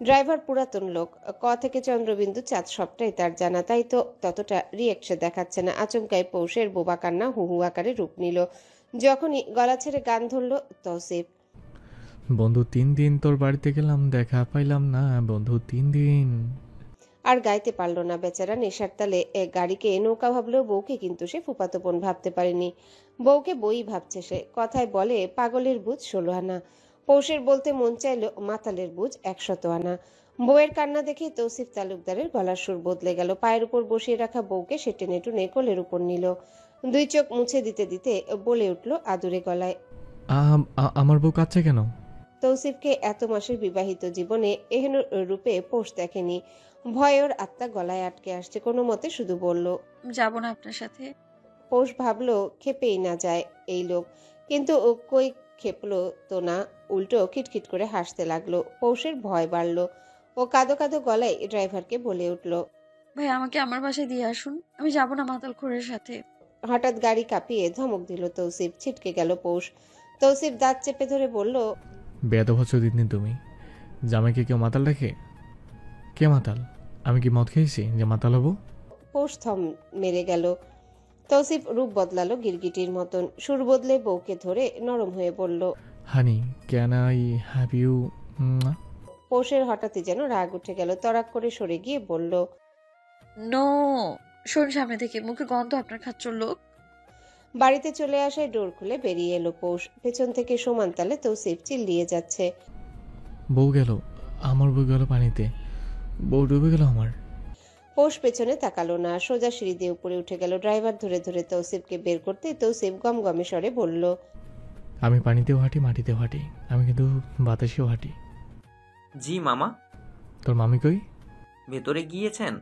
ড্রাইভার পুরাতন লোক, ক থেকে চন্দ্রবিন্দু চাঁদ সবটাই তার জানা, তাই তো ততটা রিয়েকশন দেখাচ্ছে না। আচমকাই পৌষের বোবা কান্না হুহু আকারে রূপ নিল। যখনই গলা ছেড়ে গান ধরল তৌসিফ। বন্ধু 3 দিন তোর বাড়িতে গেলাম, দেখা পাইলাম না, বন্ধু 3 দিন। আর গাইতে পারল না বেচারা। নেশার তালে গাড়িকে নৌকা ভাবলেও বউকে কিন্তু সে ফুপাতো বোন ভাবতে পারেনি। বউকে বই ভাবছে সে। কথায় বলে পাগলের বুঝ 16 আনা। পৌষের বলতে মন চাইল মাতালের বুঝ 100 আনা। বউয়ের কান্না দেখে তৌসিফ তালুকদারের গলার সুর বদলে গেল। পায়ের উপর বসিয়ে রাখা বউকে সে টেনে টুনে কোলের উপর নিল। 2 চোখ মুছে দিতে দিতে বলে উঠল আদুরে গলায়, আমার বউ কাঁদছে কেন? তৌসিফকে এত মাসের বিবাহিত জীবনে এহেন রূপে পৌষ দেখেনি। ভয়ে ওর আত্মা গলায় আটকে আসছে। কোনো মতে শুধু বলল, যাব না আপনার সাথে। পৌষ ভাবলো খেপেই না যায় এই লোক, কিন্তু ও কই খেপলো তো না, উল্টো খিটখিট করে হাসতে লাগলো। পৌষের ভয় বাড়লো। ও কাঁদো কাঁদো গলায় ড্রাইভারকে বলে উঠল, ভাই আমাকে আমার বাসায় দিয়ে আসুন, আমি যাব না মাতাল খোরের সাথে। হঠাৎ গাড়ি কাঁপিয়ে ধমক দিল তৌসিফ। ছিটকে গেল পৌষ। তৌসিফ দাঁত চেপে ধরে বলল, বেয়াদব হচ্ছ দিদিন তুমি। জামাইকে কেউ মাতাল রাখে? কে মাতাল? আমি কি মদ খেয়েছি যে মাতাল হবো? পৌষ থম মেরে গেল। তৌসিফ রূপ বদলালো গিরগিটির মতন। সুর বদলে বউকে ধরে নরম হয়ে বলল, হানি, ক্যান আই হ্যাভ ইউ? পৌষের হঠাৎই যেন রাগ উঠে গেল। তরাক করে সরে গিয়ে বলল, নো, শোন সামনে থেকে, মুখে গন্ধ আপনার খাচ্চর লোক। বাড়িতে চলে আসায় ডোর খুলে বেরিয়ে এলো পৌষ। পেছন থেকে সমান তালে তৌসিফ চিল্লিয়ে যাচ্ছে, বউ গেল, আমার বউ গেল পানিতে, বউ ডুবে গেল আমার। পৌষ পেছনে তাকালো না, সোজা সিঁড়ি দিয়ে উপরে উঠে গেল। ড্রাইভার ধরে ধরে তৌসিফকে বের করতে তৌসিফ গমগমে স্বরে বলল, আমি পানিতেও হাঁটি, মাটিতেও হাঁটি, আমি কিন্তু বাতাসেও হাঁটি। জি মামা। তোর মামি কই? ভেতরে গিয়েছেন।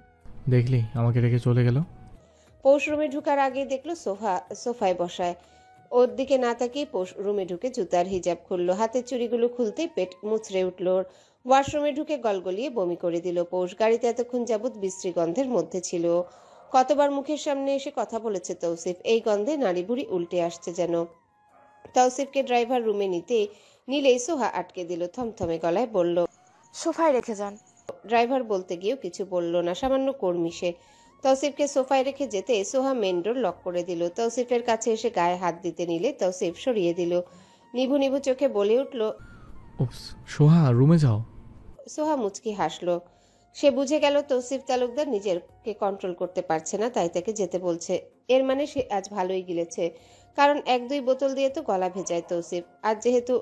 দেখলি আমাকে রেখে চলে গেল। পৌষ রুমে ঢুকার আগে দেখলো সোফায় বসায়। ওর দিকে না তাকিয়ে পৌষ রুমে ঢুকে জুতার হিজাব খুললো। হাতের চুড়িগুলো খুলতেই পেট মুচড়ে উঠল ওর। ওয়াশরুমে ঢুকে গলগলিয়ে বমি করে দিল পৌষ। গাড়িতে এতক্ষণ যাবৎ বিশ্রী গন্ধের মধ্যে ছিল। কতবার মুখের সামনে এসে কথা বলেছে তৌসিফ, এই গন্ধে নাড়ি বুড়ি উল্টে আসছে যেন। তৌসিফকে ড্রাইভার রুমে নিলেই সোহা আটকে দিল। থমথমে গলায় বলল, সোফায় রেখে যান। ড্রাইভার বলতে গিয়েও কিছু বলল না, সামান্য কর্মী সে। তৌসিফকে সোফায় রেখে যেতে সোহা মেন ডোর লক করে দিল। তৌসিফের কাছে এসে গায়ে হাত দিতে নিলে তৌসিফ সরিয়ে দিল। নিভু নিভু চোখে বলে উঠল, উপস, সোহা রুমে যাও। সোহা মুচকি হাসলো। সে বুঝে গেল তৌসিফ তালুকদার নিজেকে কন্ট্রোল করতে পারছে না, তাই তাকে যেতে বলছে। এর মানে সে আজ ভালোই গিলেছে, কারণ 1-2 বোতল দিয়ে তো গলা ভেজায় তৌসিফ। আজ যেহেতু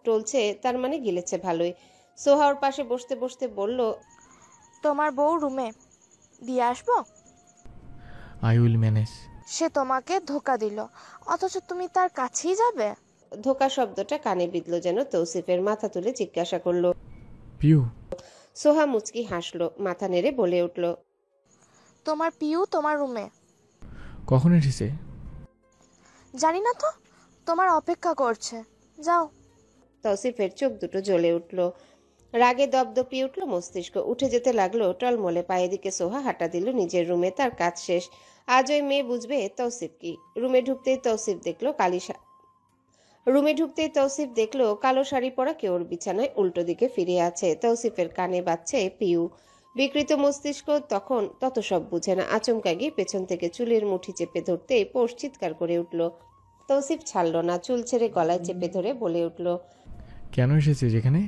টলছে, তার মানে গিলেছে ভালোই। সোহা ওর পাশে বসতে বসতে বলল, তোমার বউ রুমে দিয়ে আসবো? I will manage. সে তোমাকে ধোকা দিল, অথচ তুমি তার কাছেই যাবে? ধোকা শব্দটা কানে বিঁধল যেন। তৌসিফের মাথা তুলে জিজ্ঞাসা করলো, পিউ? সোহা মুচকি হাসলো, মাথা নেড়ে বলে উঠল, তোমার পিউ তোমার রুমে। কখন এসেছে? জানি না তো, তোমার অপেক্ষা করছে, যাও। তৌসিফের চোখ দুটো জ্বলে উঠল। রাগে দপদপিয়ে উঠল মস্তিষ্ক। উঠে যেতে লাগলো টলমলে পায়ে। দিকে সোহা হাঁটা দিল নিজের রুমে। তার কাজ শেষ। আজ ওই মেয়ে বুঝবে তৌসিফ কি। রুমে ঢুকতেই তৌসিফ দেখলো কালো শাড়ি পরা কেউ ওর বিছানায় উল্টো দিকে ফিরে আছে। তৌসিফের কানে বাজছে পিউ। বিকৃত মস্তিষ্ক তখন তত সব বুঝে না। আচমকা গিয়ে পেছন থেকে চুলের মুঠি চেপে ধরতে পৌষ চিৎকার করে উঠল। তৌসিফ ছাড়ল না, চুল ছেড়ে গলায় চেপে ধরে বলে উঠল, কেন এসেছে যেখানে?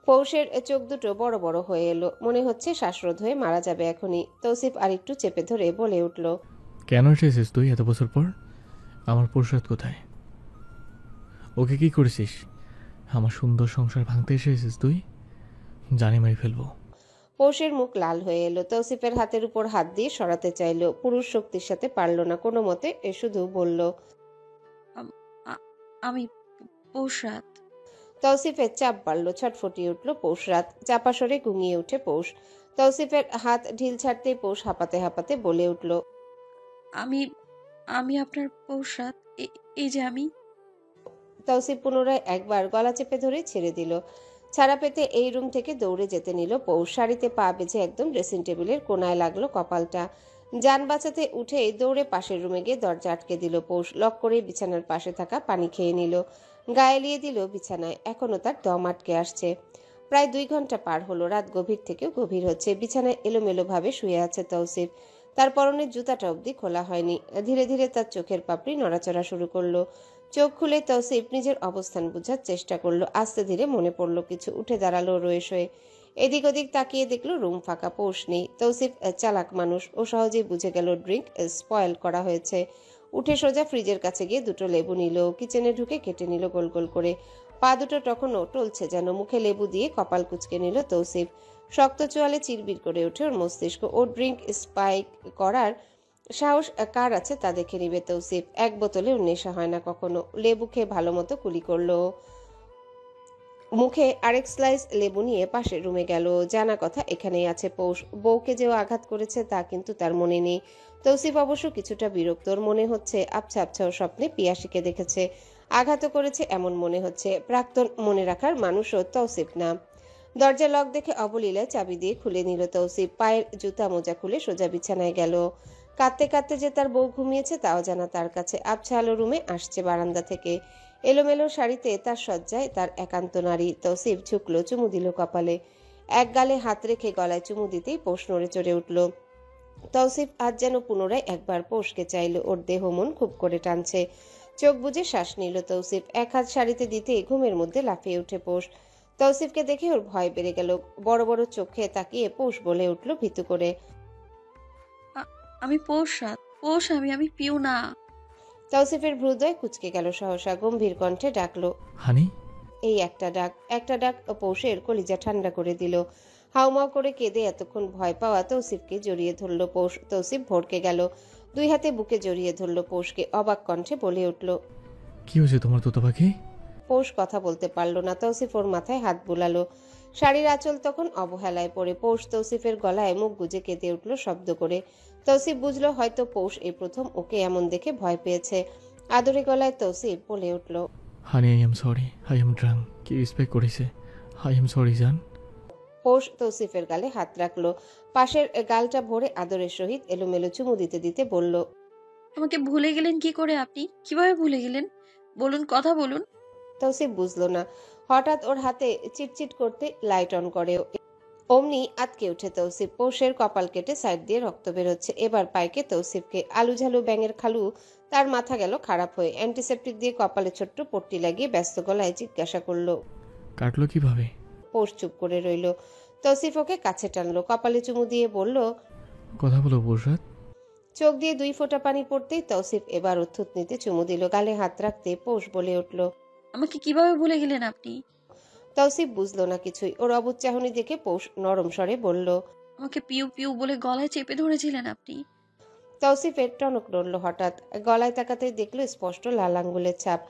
পৌষের চোখ দুটো বড় বড় হয়ে এলো। মনে হচ্ছে শ্বাসরোধ হয়ে মারা যাবে এখনই। তৌসিফ আরেকটু চেপে ধরে বলে উঠল, কেন এসেছিস তুই এত বছর পর? আমার পুরুষার্থ কোথায়? ওকে কি করেছিস? আমার সুন্দর সংসার ভাঙতে এসেছিস তুই? জানি মেরে ফেলবো। পৌষের মুখ লাল হয়ে এলো। তৌসিফের হাতের উপর হাত দিয়ে সরাতে চাইলো, পুরুষ শক্তির সাথে পারল না কোনো মতে। শুধু বলল, আম- আ- আমি পৌষরাত। তৌসিফের চাপ বাড়ল, ছটফটিয়ে উঠল পৌষরাত। চাপা সরে ঘুমিয়ে উঠে পৌষ। তৌসিফের হাত ঢিল ছাড়তেই পৌষ হাঁপাতে হাঁপাতে বলে উঠল, আমি আমি আপনার পৌষরাত। এই যে আমি। তৌসিফ পুনরায় একবার গলা চেপে ধরে ছেড়ে দিল। ছাড়া পেতে এই রুম থেকে দৌড়ে যেতে নিল পৌষ। শাড়িতে পা বেঁধে একদম ড্রেসিং টেবিলের কোনায় লাগলো কপালটা। যান বাঁচাতে উঠে দৌড়ে পাশের রুমে গিয়ে দরজা আটকে দিল পৌষ। লক করে বিছানার পাশে থাকা পানি খেয়ে নিল, গায়ে লিয়ে দিল বিছানায়। এখনো তার দম আটকে আসছে। প্রায় 2 ঘন্টা পার হলো, রাত গভীর থেকেও গভীর হচ্ছে। বিছানায় এলোমেলো ভাবে শুয়ে আছে তৌসিফ। তার পরনের জুতাটা অবধি খোলা হয়নি। ধীরে ধীরে তার চোখের পাপড়ি নড়াচড়া শুরু করলো। চোখ খুলে তৌসিফ নিজের অবস্থান বোঝার চেষ্টা করলো। আস্তে ধীরে মনে পড়লো কিছু। উঠে দাঁড়ালো রয়ে শয়ে। এদিক ওদিক তাকিয়ে দেখলো রুম ফাঁকা, পৌষ নেই। তৌসিফ চালাক মানুষ, ও সহজেই বুঝে গেল ড্রিঙ্ক স্পয়েল করা হয়েছে। উঠে সোজা ফ্রিজের কাছে গিয়ে 2টো লেবু নিল। কিচেনে ঢুকে কেটে নিল গোল গোল করে। পা দুটো তখনও টলছে যেন। মুখে লেবু দিয়ে কপাল কুচকে নিল তৌসিফ। শক্ত চোয়ালে চিরবির করে ওঠে ওর মস্তিষ্ক। ও ড্রিঙ্ক স্পাইক করার সাহস কার আছে তা দেখে নিবে তৌসিফ। 1 বোতলেও নেশা হয় না কখনো। লেবু খেয়ে ভালো মতো কুলি করলো। মুখে আরেক স্লাইস লেবু নিয়ে পাশের রুমে গেল। জানা কথা এখানেই আছে পৌষ। বউকে যে আঘাত করেছে তা কিন্তু তার মনে নেই। তৌসিফ অবশ্য কিছুটা বিরক্ত। ওর মনে হচ্ছে আবছা আবছা ও স্বপ্নে পিয়াসীকে দেখেছে, আঘাতও করেছে এমন মনে হচ্ছে। প্রাক্তন মনে রাখার মানুষও তৌসিফ না। দরজা লক দেখে অবলীলায় চাবি দিয়ে খুলে নিল তৌসিফ। পায়ের জুতা মোজা খুলে সোজা বিছানায় গেল। কাঁদতে কাঁদতে যে তার বউ ঘুমিয়েছে তাও জানা তার কাছে। আবছা আলো রুমে আসছে বারান্দা থেকে। এলোমেলো শাড়িতে তার সজ্জায় তার একান্ত নারী। তৌসিফ ঝুঁকলো, চুমু দিল কপালে। এক গালে হাত রেখে গলায় চুমু দিতেই পৌষ নড়ে চড়ে উঠল। তৌসিফ আজ যেন পুনরায় একবার পৌষকে চাইল। ওর দেহ মন খুব করে টানছে। চোখ বুজে শ্বাস নিল তৌসিফ। এক হাত শাড়িতে দিতেই ঘুমের মধ্যে লাফিয়ে উঠে পৌষ। তৌসিফকে দেখে ওর ভয় বেড়ে গেল। বড় বড় চোখে তাকিয়ে পৌষ বলে উঠল ভীতু করে, আমি পৌষরাত। আমি পিউ না। তৌসিফের ভ্রুদয় কুচকে গেল সহসা। গম্ভীর কণ্ঠে ডাকলো, হানি। এই একটা ডাক পৌষের কলিজা ঠান্ডা করে দিল। হাউমাউ করে কেঁদে এতক্ষণ ভয় পাওয়া তৌসিফকে জড়িয়ে ধরল পৌষ। তৌসিফ ভড়কে গেল, 2 হাতে বুকে জড়িয়ে ধরল পৌষকে। অবাক কণ্ঠে বলে উঠল, কি হয়েছে তোমার তোতা পাখি? পৌষ কথা বলতে পারল না। তৌসিফ ওর মাথায় হাত বুলালো। শাড়ির আঁচল তখন অবহেলায় পড়ে। পৌষ তৌসিফের গলায় মুখ গুজে কেঁদে উঠল শব্দ করে। তৌসিফ বুঝলো হয়তো পৌষ এই প্রথম ওকে এমন দেখে ভয় পেয়েছে। আদরে গলায় তৌসিফ বলে উঠল, honey, I am sorry, I am drunk. কি রেসপেক্ট করেছে? আই এম সরি জান। পৌষ তৌসিফের গালে হাত রাখলো। পাশের গালটা ভরে আদরের সহিত এলোমেলো চুমু দিতে দিতে বলল, আমাকে ভুলে গেলেন কি করে আপনি? কিভাবে ভুলে গেলেন? বলুন, কথা বলুন। তৌসিফ বুঝলো না। হঠাৎ ওর হাতে চিটচিট করতে লাইট অন করে। অমনি আতকে উঠে তৌসিফ। পৌষের কপাল কেটে সাইড দিয়ে রক্ত বেরোচ্ছে। এবার পাইকে তৌসিফকে। আলু ঝালু ব্যাঙের খালু তার মাথা গেল খারাপ হয়ে। অ্যান্টিসেপ্টিক দিয়ে কপালে ছোট্ট পট্টি লাগিয়ে ব্যস্ত গলায় জিজ্ঞাসা করলো, কাটলো কিভাবে? পৌষ চুপ করে রইল। তৌসিফ ওকে কাছে টানলো, কপালে চুমু দিয়ে বলল, কথা বলো পৌষরাত। চোখ দিয়ে 2 ফোঁটা পানি পড়তেই তৌসিফ এবার উত্থুত নিতে চুমু দিল। গালে হাত রাখতে পৌষ বলে উঠল, আমাকে কিভাবে ভুলে গেলেন আপনি? তৌসিফ বুঝলো না কিছুই। ওর অবুজ চাহনি দেখে পৌষ নরম স্বরে বলল, আমাকে পিউ পিউ বলে গলায় চেপে ধরেছিলেন আপনি। তৌসিফের টনক নড়ল হঠাৎ। গলায় তাকাতে দেখলো স্পষ্ট লাল আঙ্গুলের ছাপ।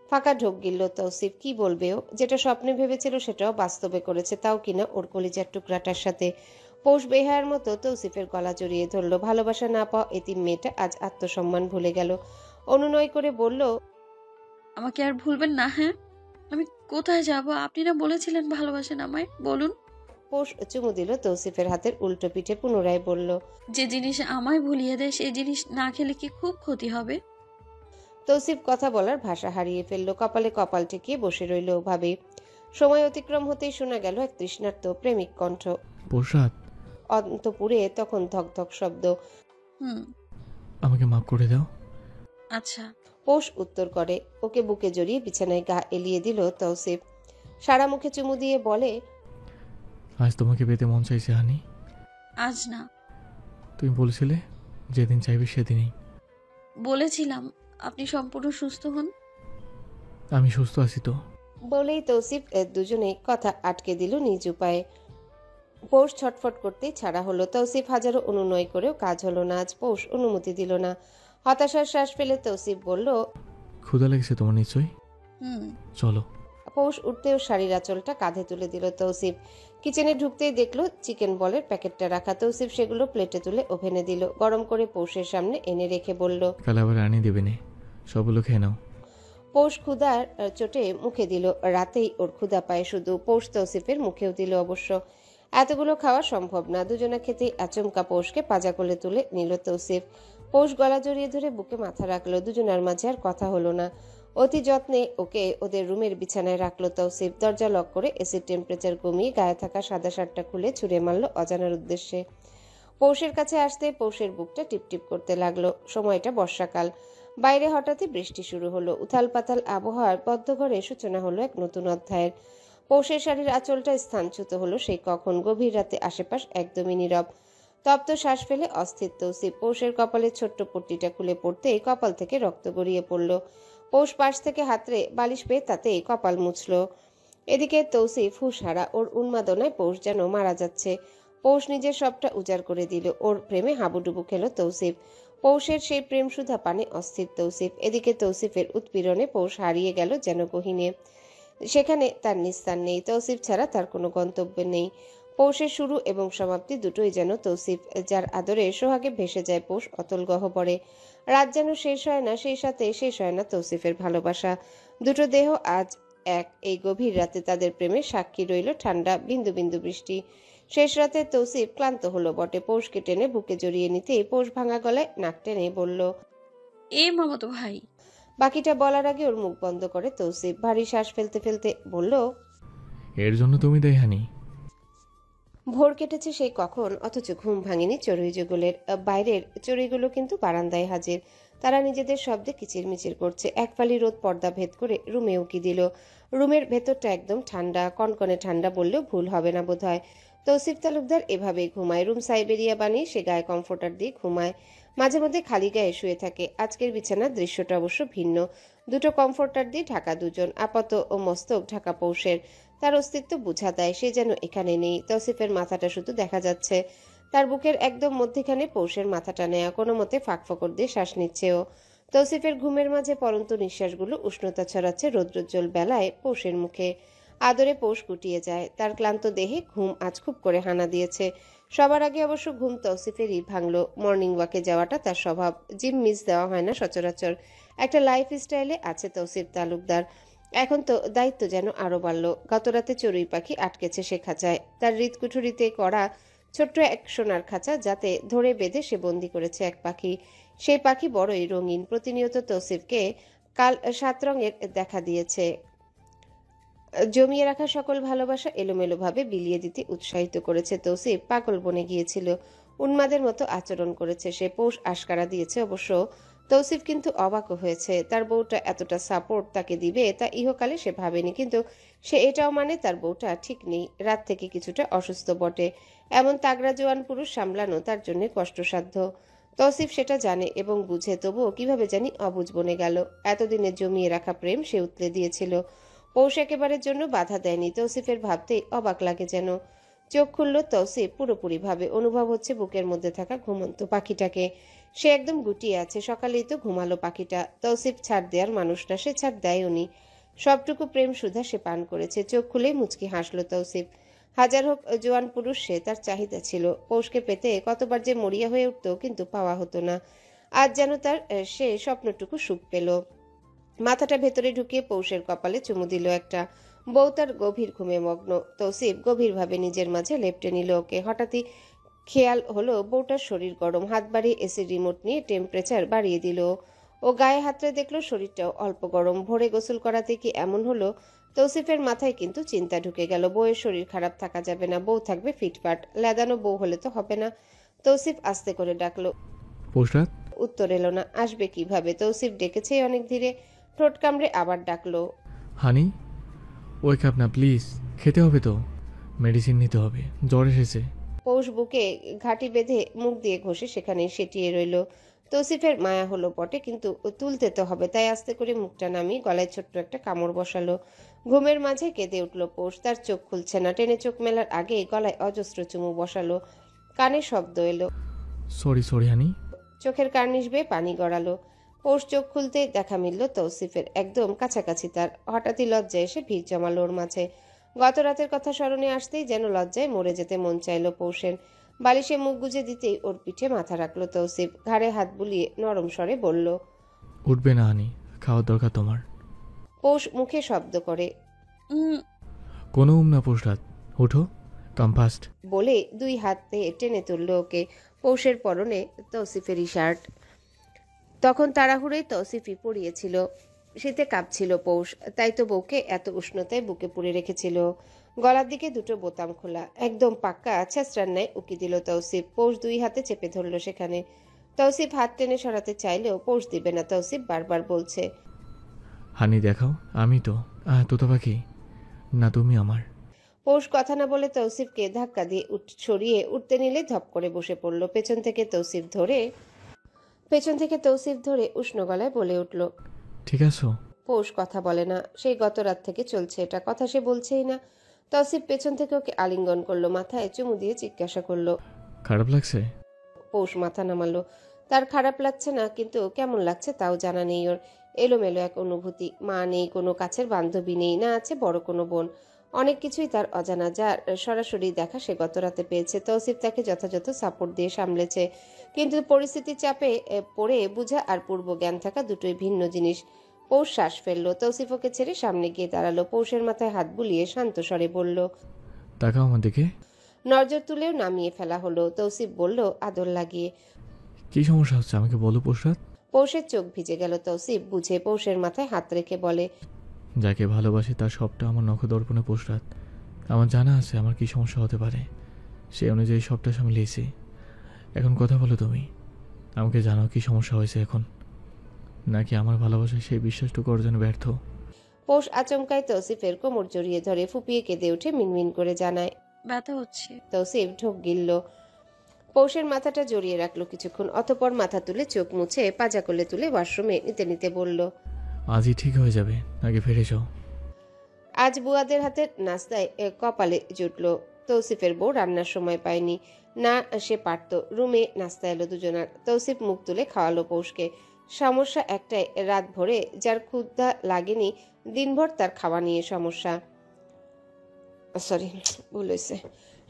ফাঁকা ঢোক গিলল তৌসিফ। কি বলবে ও? যেটা স্বপ্নে ভেবেছিল সেটাও বাস্তবে করেছে, তাও কিনা ওর কলিজার টুকরাটার সাথে। পৌষ বেহায়ার মতো তৌসিফের গলা জড়িয়ে ধরল। ভালোবাসা না পাওয়া এতিম মেয়েটা আজ আত্মসম্মান ভুলে গেল। অনুনয় করে বলল, আমাকে আর ভুলবেন না, হ্যাঁ? আমি কোথায় যাব? আপনি না বলেছিলেন ভালোবাসেন আমায়, বলুন। পৌষ চুমু দিল তৌসিফের হাতের উল্টো পিঠে। পুনরায় বলল, যে জিনিস আমায় ভুলিয়ে দেয় সেই জিনিস না খেলে কি খুব ক্ষতি হবে? তৌসিফ কথা বলার ভাষা হারিয়ে ফেলল। কপালে কপাল ঠেকিয়ে বসে রইল ওভাবে। সময় অতিক্রম হতেই শোনা গেল এক তৃষ্ণার্ত প্রেমিক কণ্ঠ। পৌষরাত, অন্তপুরে তখন ধকধক শব্দ। হুম, আমাকে মাফ করে দাও। আচ্ছা। পৌষ উত্তর করে। ওকে বুকে জড়িয়ে বিছানায় গা এলিয়ে দিল তৌসিফ। সারা মুখে চুমু দিয়ে বলে, আজ তোমাকে পেতে মন চাইছে হানি। আজ না। তুমি বলেছিলে যেদিন চাইবে সেদিনই। বলেছিলাম আপনি সম্পূর্ণ সুস্থ হন। আমি সুস্থ আছি তো। বলেই তৌসিফ দুজনে কথা আটকে দিল নিজ উপায়ে। পৌষ ছটফট করতেই ছাড়া হলো। তৌসিফ হাজারো অনুনয় করেও কাজ হলো না। আজ পৌষ অনুমতি দিল না। হতাশার শ্বাস ফেলে তৌসিফ বলল, ক্ষুধা লেগেছে তোমার নিশ্চয়ই, হুম। চলো। পৌষ উঠতেও শাড়ির আঁচলটা কাঁধে তুলে দিল তৌসিফ। কিচেনে ঢুকতেই দেখলো চিকেন বলের প্যাকেটটা রাখা। তৌসিফ সেগুলো প্লেটে তুলে ওভেনে দিল। গরম করে পৌষের সামনে এনে রেখে বলল, কাল আবার আনিয়ে দেবে নে, সবগুলো খেয়ে নাও। পৌষ ক্ষুধার চোটে মুখে দিল। রাতেই ওর ক্ষুধা পায় শুধু। পৌষ তৌসিফের মুখেও দিল অবশ্য। এতগুলো খাওয়া সম্ভব না। দুজনা খেতেই আচমকা পৌষকে পাজা কোলে তুলে নিল তৌসিফ। পৌষ গলা জড়িয়ে ধরে বুকে মাথা রাখলো। দুজনার মাঝে আর কথা হলো না। অতি যত্নে ওকে ওদের রুমের বিছানায় রাখলো তৌসিফ। দরজা লক করে এসির টেম্পারেচার কমিয়ে গায়ে থাকা সাদা শার্টটা খুলে ছুঁড়ে মারল অজানার উদ্দেশ্যে। পৌষের কাছে আসতে পৌষের বুকটা টিপটিপ করতে লাগলো। সময়টা বর্ষাকাল। বাইরে হঠাৎই বৃষ্টি শুরু হলো। উথাল পাতাল আবহাওয়ার বদ্ধ ঘরে সূচনা হলো এক নতুন অধ্যায়ের। পৌষের শাড়ির আঁচলটা স্থানচ্যুত হলো সেই কখন। গভীর রাতে আশেপাশ একদমই নীরব। তপ্ত শ্বাস ফেলে অস্থির তৌসিফ। পৌষের কপালের ছোট্ট পট্টিটা খুলে পড়তেই কপাল থেকে রক্ত গড়িয়ে পড়ল। পৌষ পাশ থেকে হাতড়ে বালিশ পেয়ে তাতেই কপাল মুছল। এদিকে তৌসিফ হুঁশহারা। ওর উন্মাদনায় পৌষ যেন মারা যাচ্ছে। পৌষ নিজের সবটা উজাড় করে দিল। ওর প্রেমে হাবুডুবু খেল তৌসিফ। পৌষের সেই প্রেম সুধা পানে অস্থির তৌসিফ। এদিকে তৌসিফের উৎপীড়নে পৌষ হারিয়ে গেল যেন গহীনে। সেখানে তার নিস্তার নেই। তৌসিফ ছাড়া তার কোনো গন্তব্য নেই। পৌষের শুরু এবং সমাপ্তি দুটোই যেন তৌসিফ, যার আদরে সোহাগে ভেসে যায় পৌষ অতল গহ্বরে। রাত যেন শেষ হয় না, সেই সাথে শেষ হয় না তৌসিফের ভালোবাসা। দুটো দেহ আজ এক। এই গভীর রাতে তাদের প্রেমে সাক্ষী রইল ঠান্ডা বিন্দু বিন্দু বৃষ্টি। শেষ রাতে তৌসিফ ক্লান্ত হলো বটে। পৌষকে টেনে বুকে জড়িয়ে নিতেই পৌষ ভাঙা গলায় নাক টেনে বলল, এ মামাতো ভাই। বাকিটা বলার আগে ওর মুখ বন্ধ করে তৌসিফ ভারী শ্বাস ফেলতে ফেলতে বলল, এর জন্য তুমি দেয় হানি। ভোর কেটেছে সেই কখন, অথচ ঘুম ভাঙেনি চড়ুই যুগলের। বাইরের চড়ুইগুলো কিন্তু বারান্দায় হাজির। তারা নিজেদের শব্দে কিচিরমিচির করছে। এক ফালি রোদ পর্দা ভেদ করে রুমে উকি দিল। রুমের ভেতরটা একদম ঠান্ডা, কনকনে ঠান্ডা বললেও ভুল হবে না বোধহয়। তৌসিফ তালুকদার এভাবেই ঘুমায়। রুম সাইবেরিয়া বানিয়ে সে গায়ে কমফোর্টার দিয়ে ঘুমায়। মাঝে মধ্যে খালি গায়ে শুয়ে থাকে। আজকের বিছানার দৃশ্যটা অবশ্য ভিন্ন। দুটো কমফোর্টার দিয়ে ঢাকা দুজন। আপাত ও মস্তক ঢাকা পৌষের। তার অস্তিত্ব বুঝা দেয় সে যেন এখানে নেই। তৌসিফের মাথাটা শুধু দেখা যাচ্ছে। তার বুকের একদম মধ্যখানে পৌষের মাথাটা নেয়া। কোনো মতে ফাঁকফোকর দিয়ে শ্বাস নিচ্ছে ও। তৌসিফের ঘুমের মাঝে পরন্ত নিঃশ্বাসগুলো উষ্ণতা ছড়াচ্ছে রৌদ্রোজ্জ্বল বেলায় পৌষের মুখে। আদরে পৌষ গুটিয়ে যায়। তার ক্লান্ত দেহে ঘুম আজ খুব করে হানা দিয়েছে। সবার আগে অবশ্য ঘুম তৌসিফেরই ভাঙলো। মর্নিং ওয়াকে যাওয়াটা তার স্বভাব। জিম মিস দেওয়া হয় না সচরাচর। একটা লাইফ স্টাইলে আছে তৌসিফ তালুকদার। এখন তো দায়িত্ব যেন আরো বাড়ল। গতরাতে চড়ুই পাখি আটকেছে সে খাঁচায়। তার হৃৎকুঠুরিতে করা ছোট্ট এক সোনার খাঁচা, যাতে ধরে বেঁধে সে বন্দি করেছে এক পাখি। সেই পাখি বড়ই রঙিন। প্রতিনিয়ত তৌসিফকে কাল 7 রঙের দেখা দিয়েছে। জমিয়ে রাখা সকল ভালোবাসা এলোমেলোভাবে বিলিয়ে দিতে উৎসাহিত করেছে তৌসিফ। পাগল বনে গিয়েছিল। উন্মাদের মতো আচরণ করেছে সে। পৌষ আশকারা দিয়েছে অবশ্য। তৌসিফ কিন্তু অবাকও হয়েছে। তার বউটা এতটা সাপোর্ট তাকে দিবে তা ইহকালে সে ভাবেনি। কিন্তু সে এটাও মানে তার বউটা ঠিক নেই। রাত থেকে কিছুটা অসুস্থ বটে। এমন তাগড়া জোয়ান পুরুষ সামলানো তার জন্য কষ্টসাধ্য। তৌসিফ সেটা জানে এবং বুঝে, তবুও কিভাবে জানি অবুঝ বনে গেল। এতদিনের জমিয়ে রাখা প্রেম সে উতলে দিয়েছিল। পৌষ একেবারের জন্য বাধা দেয়নি। তৌসিফের ভাবতেই অবাক লাগে যেন। চোখ খুলল তৌসিফ পুরোপুরিভাবে। অনুভব হচ্ছে বুকের মধ্যে থাকা ঘুমন্ত পাখিটাকে। সে একদম গুটিয়ে আছে। সকালেই তো ঘুমালো পাখিটা। তৌসিফ ছাড় দেওয়ার মানুষ না, সে ছাড় দেয়নি। সবটুকু প্রেম সুধা সে পান করেছে। চোখ খুলেই মুচকি হাসলো তৌসিফ। হাজার হোক জোয়ান পুরুষ সে, তার চাহিদা ছিল। পৌষকে পেতে কতবার যে মরিয়া হয়ে উঠত, কিন্তু পাওয়া হতো না। আজ যেন তার সে স্বপ্নটুকু সুখ পেল। মাথাটা ভেতরে ঢুকিয়ে পৌষের কপালে চুমু দিল একটা। বউ তার গভীর ঘুমে মগ্ন। তৌসিফ গভীরভাবে নিজের মাঝে লেপটে নিল ওকে। হঠাৎই খেয়াল হলো বউটার শরীর গরম। হাত বাড়িয়ে এসির রিমোট নিয়ে টেম্পারেচার বাড়িয়ে দিল। ও গায়ে হাতড়ে দেখলো শরীরটাও অল্প গরম। ভোরে গোসল করাতে কি এমন হলো? তৌসিফের মাথায় কিন্তু চিন্তা ঢুকে গেল। বউয়ের শরীর খারাপ থাকা যাবে না। বউ থাকবে ফিটফাট। লেদানো বউ হলে তো হবে না। তৌসিফ আস্তে করে ডাকলো। পৌষরাত, উত্তর এলো না। আসবে কিভাবে? তৌসিফ ডেকেছে অনেক ধীরে। ঠোঁট কামড়ে আবার ডাকলো, হানি ওয়েক আপ না প্লিজ, খেতে হবে তো, মেডিসিন নিতে হবে, জ্বর এসেছে। পৌষ বুকে ঘাটি বেঁধে মুখ দিয়ে ঘষে সেখানেই সেটিয়ে রইল। তৌসিফের মায়া হলো বটে, কিন্তু তুলতে তো হবে, তাই আস্তে করে মুখটা নামিয়ে গলায় ছোট্ট একটা কামড় বসালো। ঘুমের মাঝে কেঁদে উঠল পৌষ। তার চোখ খুলছে না, টেনে চোখ মেলার আগে গলায় অজস্র চুমু বসালো। কানে শব্দ এলো, সরি সরি হানি। চোখের কার্নিশ বেয়ে পানি গড়ালো। পৌষ চোখ খুলতে দেখা মিলল তৌসিফের, একদম কাছাকাছি তার। হঠাৎই লজ্জায় এসে ভিড় জমালো ওর মাঝে। গত রাতের কথা স্মরণে আসতেই যেন লজ্জায় মরে যেতে মন চাইল পৌষের। বালিশে মুখ গুজে দিতেই ওর পিঠে মাথা রাখলো তৌসিফ, ঘাড়ে হাত বুলিয়ে নরম স্বরে বলল, উঠবে না হানি, খাওয়ার দরকার তোমার। পৌষ মুখে শব্দ করে কোনো না পোশরাত, ওঠো, কাম ফাস্ট। বলে দুই হাতে টেনে তুলল ওকে। পৌষের পরনে তৌসিফেরই শার্ট। তখন তাড়াহুড়োই তৌসিফই পরিয়েছিল। শীতে কাঁপছিল পৌষ, তাই তো বউকে এত উষ্ণতায় বুকে পুড়ে রেখেছিল। গলার দিকে দুটো বোতাম খোলা, একদম পাক্কা ছেঁচড়ার ন্যায় উকি দিল তৌসিফ। পৌষ দুই হাতে চেপে ধরল সেখানে। তৌসিফ হাত টেনে সরাতে চাইলেও পৌষ দিবে না। তৌসিফ বারবার বলছে, হানি দেখাও, আমি তো তোতা পাখি না, তুমি আমার। পৌষ কথা না বলে তৌসিফকে ধাক্কা দিয়ে সরিয়ে উঠতে নিলে ধপ করে বসে পড়ল। পেছন থেকে তৌসিফ ধরে উষ্ণ গলায় বলে উঠল, ঠিক আছো? পৌষ কথা বলে না, সেই গত রাত থেকে চলছে এটা, কথা সে বলছেই না। তৌসিফ পেছন থেকে ওকে আলিঙ্গন করলো, মাথায় চুমু দিয়ে জিজ্ঞাসা করলো, খারাপ লাগছে? পৌষ মাথা নামালো। তার খারাপ লাগছে না, কিন্তু কেমন লাগছে তাও জানা নেই ওর। এলোমেলো এক অনুভূতি। মা নেই, কোনো কাছের বান্ধবী নেই, না আছে বড় কোনো বোন। অনেক কিছুই তার অজানা, যার সরাসরি দেখা সে গত রাতে পেয়েছে। তৌসিফ তাকে যথাযথ সাপোর্ট দিয়ে সামলেছে, কিন্তু পরিস্থিতির চাপে পড়ে বুঝা আর পূর্ব জ্ঞান থাকা দুটোই ভিন্ন জিনিস। পৌষ শ্বাস ফেললো। তৌসিফ ওকে ছেড়ে সামনে গিয়ে দাঁড়ালো। পৌষের মাথায় হাত বুলিয়ে শান্ত স্বরে বলল, তাকাও আমার দিকে। নজর তুলেও নামিয়ে ফেলা হলো। তৌসিফ বলল আদর লাগিয়ে, কি সমস্যা হচ্ছে আমাকে বলো পোশরাত। পৌষের চোখ ভিজে গেল। তৌসিফ বুঝে পৌষের মাথায় হাত রেখে বলে, যাকে ভালোবাসি তার সবটা আমার নখদর্পণে পোশরাত। আমার জানা আছে আমার কি সমস্যা হতে পারে, সেই অনুযায়ী সবটা সামলিয়েছি। এখন কথা বলো তুমি, আমাকে জানাও কি সমস্যা হয়েছে এখন, নাকি আমার ভালোবাসায় সেই বিশ্বাসটুকু অর্জনে ব্যর্থ? পৌষ আচমকায় তৌসিফের কোমর জড়িয়ে ধরে ফুপিয়ে কেঁদে উঠে মিনমিন করে জানায়, ব্যথা হচ্ছে। তৌসিফ ঢোক গিলল। পৌষের মাথাটা জড়িয়ে রাখলো কিছুক্ষণ, অতঃপর মাথা তুলে চোখ মুছে পাজা কোলে তুলে ওয়াশরুমে নিতে নিতে বলল, আজই ঠিক হয়ে যাবে, আগে ফিরে যাও। আজ বুয়াদের হাতের নাস্তায় কপালে জুটল। তৌসিফের বউ রান্নার সময় পায়নি, না সে পারত। রুমে নাস্তা এলো দুজনার। তৌসিফ মুখ তুলে খাওয়ালো পৌষকে। সমস্যা একটাই, রাত ভরে যার ক্ষুধা লাগেনি দিনভর তার খাওয়া নিয়ে সমস্যা।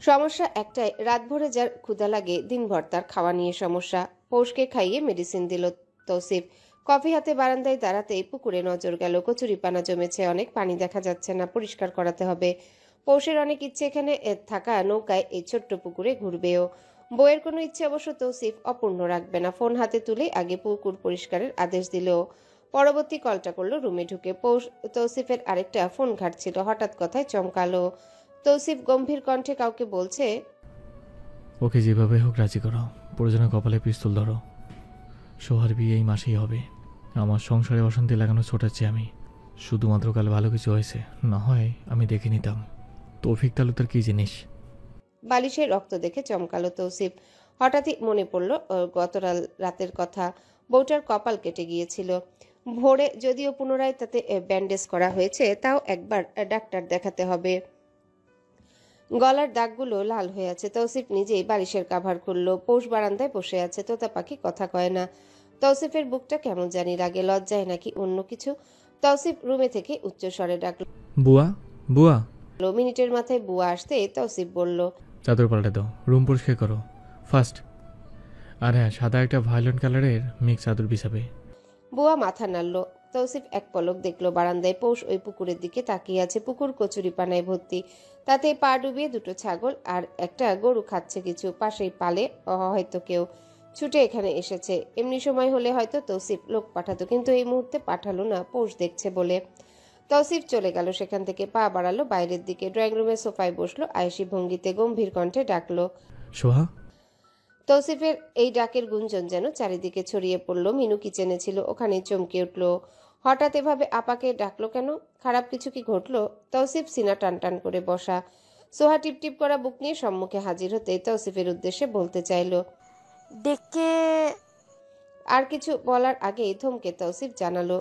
সমস্যা একটাই, রাত ভরে যার ক্ষুধা লাগে দিনভর তার খাওয়া নিয়ে সমস্যা। পৌষকে খাইয়ে মেডিসিন দিল তৌসিফ। কফি হাতে বারান্দায় দাঁড়াতেই পুকুরে নজর গেল। কচুরিপানা জমেছে অনেক, পানি দেখা যাচ্ছে না, পরিষ্কার করাতে হবে। পৌষের অনেক ইচ্ছে এখানে থাকা নৌকায় এই ছোট্ট পুকুরে ঘুরবেও। বইয়ের কোনো ইচ্ছে অবশ্য তৌসিফ অপূর্ণ রাখবে না। ফোন হাতে তুলে আগে পুকুর পরিষ্কারের আদেশ দিল। পরবর্তী কলটা করলো রুমে ঢুকে। তৌসিফের আরেকটা ফোন ঘাটছিল, হঠাৎ কথায় চমকালো। তৌসিফ গম্ভীর কণ্ঠে কাউকে বলছে, ওকে যেভাবে হোক রাজি করো, প্রয়োজনে কপালে পিস্তল ধরো। সোহার বিয়ে এই মাসেই হবে। আমার সংসারে অশান্তি লাগানো ছোটাচ্ছি আমি। শুধুমাত্র কাল ভালো কিছু হয়েছে, না হয় আমি দেখে নিতাম। তৌফিক তালুকদার কি জিনিস। বালিশের রক্ত দেখে চমকালো তৌসিফ। হঠাৎই মনে পড়ল গত রাতের কথা। বউটার কপাল কেটে গিয়েছিল। ভোরে যদিও পুনরায় তাতে ব্যান্ডেজ করা হয়েছে, তাও একবার ডাক্তার দেখাতে হবে। গলার দাগগুলো লাল হয়ে আছে। তৌসিফ নিজেই বালিশের কাভার খুললো। পৌষ বারান্দায় বসে আছে, তোতা পাখি কথা কয় না। তৌসিফের বুকটা কেমন জানি লাগে, লজ্জায় নাকি অন্য কিছু। তৌসিফ রুমে থেকে উচ্চ স্বরে ডাকলো, বুয়া বুয়া। মিনিটের মাথায় বুয়া আসতে তৌসিফ বলল, চাদর পাল্টে দাও, রুম পরিষ্কার করো ফার্স্ট। আর হ্যাঁ, সাদা একটা ভায়োলেট কালারের মিক্স চাদর বিছাবে। বুয়া মাথা নাড়ল। তৌসিফ এক পলক দেখলো বারান্দায় পৌষ ওই পুকুরের দিকে তাকিয়ে আছে। পুকুর কচুরি পানায় ভর্তি, তাতে পা ডুবিয়ে দুটো ছাগল আর একটা গরু খাচ্ছে কিছু। পাশেই পালে হয়তো কেউ ছুটে এখানে এসেছে। এমনি সময় হলে হয়তো তৌসিফ লোক পাঠাতো, কিন্তু এই মুহূর্তে পাঠালো না, পৌষ দেখছে বলে। তৌসিফ চলে গেল সেখান থেকে, পা বাড়ালো বাইরের দিকে। ড্রয়িং রুমের সোফায় বসলো আয়েশি ভঙ্গিতে, গম্ভীর কণ্ঠে ডাকলো, সোহা। তৌসিফের এই ডাকের গুঞ্জন যেন চারিদিকে ছড়িয়ে পড়ল। মিনু কিচেনে ছিল, ওখানে চমকে উঠল। হঠাৎ এভাবে আপাকে ডাকলো কেন? খারাপ কিছু কি ঘটলো? তৌসিফ সিনা টান টান করে বসা। সোহা টিপটিপ করা বুক নিয়ে সম্মুখে হাজির হতে তৌসিফের উদ্দেশ্যে বলতে চাইল, ডেকে আর কিছু বলার আগেই থমকে তৌসিফ জানালো,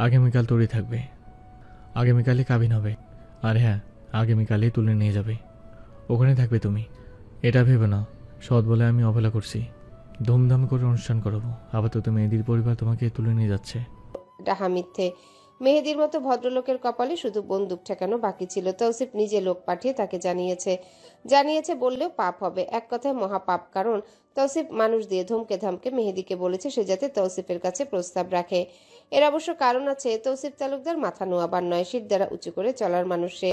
আগামীকাল তোরই থাকবে। আগামীকালই কাবিন হবে। আর হ্যাঁ, আগামীকালই তুলে নিয়ে যাবে। ওখানে থাকবে তুমি। এটা ভেবে না সৎ বলে আমি অবহেলা করছি। ধুমধাম করে অনুষ্ঠান করাবো। আপাতত মেয়েদের পরিবার তোমাকে তুলে নিয়ে যাচ্ছে। ডাহা মিথ্যে। মেহেদির মতো ভদ্রলোকের কপালে শুধু বন্দুক ঠেকানো বাকি ছিল। তৌসিফ নিজে লোক পাঠিয়ে তাকে জানিয়েছে বললেও পাপ হবে, এক কথায় মহাপাপ। কারণ তৌসিফ মানুষ দিয়ে ধমকে ধামকে মেহেদিকে বলেছে সে যাতে তৌসিফের কাছে প্রস্তাব রাখে। এর অবশ্য কারণ আছে। তৌসিফ তালুকদার মাথা নোয়াবার নয়, শির দ্বারা উঁচু করে চলার মানুষ সে।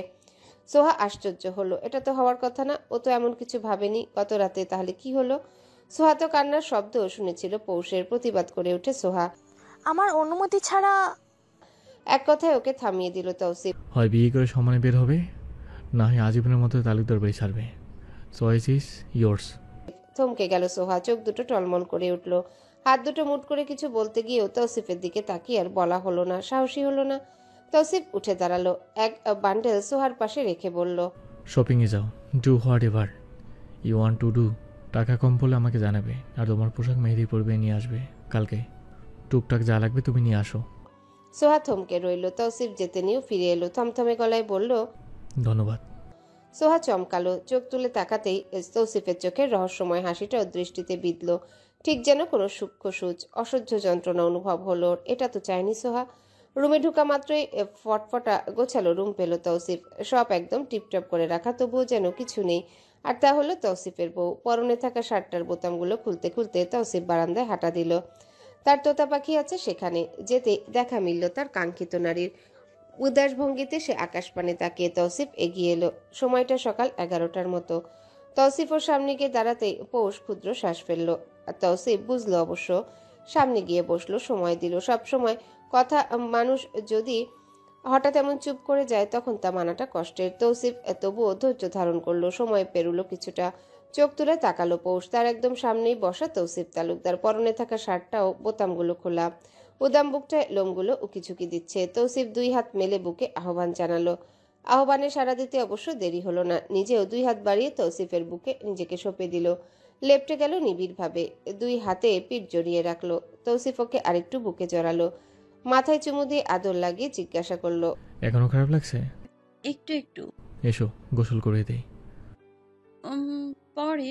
সোহা আশ্চর্য হলো, এটা তো হওয়ার কথা না, ও তো এমন কিছু ভাবেনি। গত রাতে তাহলে কি হলো? সোহা তো কান্নার শব্দ শুনেছিল পৌষের। প্রতিবাদ করে ওঠে সোহা। আমার অনুমতি ছাড়া। এক কথায় ওকে থামিয়ে দিল তৌসিফ। হয় বিয়ে করে সমানে বের হবে, না হয় আজীবনের মতো তালুকদার বাড়ি ছাড়বে। Choice is yours. থমকে গেল সোহা, চোখ দুটো টলমল করে উঠল। হাত দুটো মুট করে কিছু বলতে গিয়েও তৌসিফের দিকে তাকিয়ে আর বলা হলো না, সাহসী হলো না। তৌসিফ উঠে দাঁড়ালো, এক বান্ডেল সোহার পাশে রেখে বলল, শপিংয়ে যাও, do whatever you want to do. টাকা কম পড়লে আমাকে জানাবে, আর তোমার পোশাক মেহেদি পরবে নিয়ে আসবে কালকে। টুকটাক যা লাগবে তুমি নিয়ে আসো। সোহা থমকে রইল। তৌসিফ যেতে নিয়েও ফিরে এলো, থমথমে গলায় বলল, ধন্যবাদ। সোহা চমকালো, চোখ তুলে তাকাতেই তৌসিফের চোখের রহস্যময় হাসিটা ওর দৃষ্টিতে বিঁধল। ঠিক যেন কোনো সূক্ষ্ম সূচ, অসহ্য যন্ত্রণা অনুভব হলো। এটা তো চায়নি সোহা। রুমে ঢুকা মাত্রই ফটফটা গোছালো রুম পেল তৌসিফ। সব একদম টিপটপ করে রাখা, তবুও যেন কিছু নেই। আর তা হলো তৌসিফের বউ। পরনে থাকা শার্টটার বোতামগুলো খুলতে খুলতে তৌসিফ বারান্দায় হাঁটা দিল। তার তোতা পাখি আছে সেখানে। যেতে দেখা মিলল তার কাঙ্ক্ষিত নারীর। উদাস ভঙ্গিতে সে আকাশপানে তাকিয়ে তৌসিফ এগিয়ে এলো। সময়টা সকাল 11টার মতো। তৌসিফ ওর সামনে গিয়ে দাঁড়াতেই পৌষ ক্ষুদ্র শ্বাস ফেলল। আর তৌসিফ বুঝলো অবশ্য। সামনে গিয়ে বসলো, সময় দিল। সব সময় কথা মানুষ যদি হঠাৎ এমন চুপ করে যায় তখন তা মানাটা কষ্টের। তৌসিফ তবুও ধৈর্য ধারণ করলো। সময় পেরুলো কিছুটা। চোখ তুলে তাকালো পৌষ। তার একদম সামনেই বসা তৌসিফ তালুকদার। পরনে থাকা শার্টটাও বোতামগুলো খোলা। উদাম বুকটায় লোমগুলো উকিঝুঁকি দিচ্ছে। তৌসিফ 2 হাত মেলে বুকে আহ্বান জানালো। আহ্বানে সাড়া দিতে অবশ্য দেরি হলো না। নিজেও 2 হাত বাড়িয়ে তৌসিফের বুকে নিজেকে সঁপে দিল। লেপটে গেল নিবিড়ভাবে। 2 হাতে পিঠ জড়িয়ে রাখলো। তৌসিফ ওকে আরেকটু বুকে জড়ালো। মাথায় চুমু দিয়ে আদর লাগিয়ে জিজ্ঞাসা করলো, এখনো খারাপ লাগছে? একটু একটু। এসো গোসল করে দেই। পরে।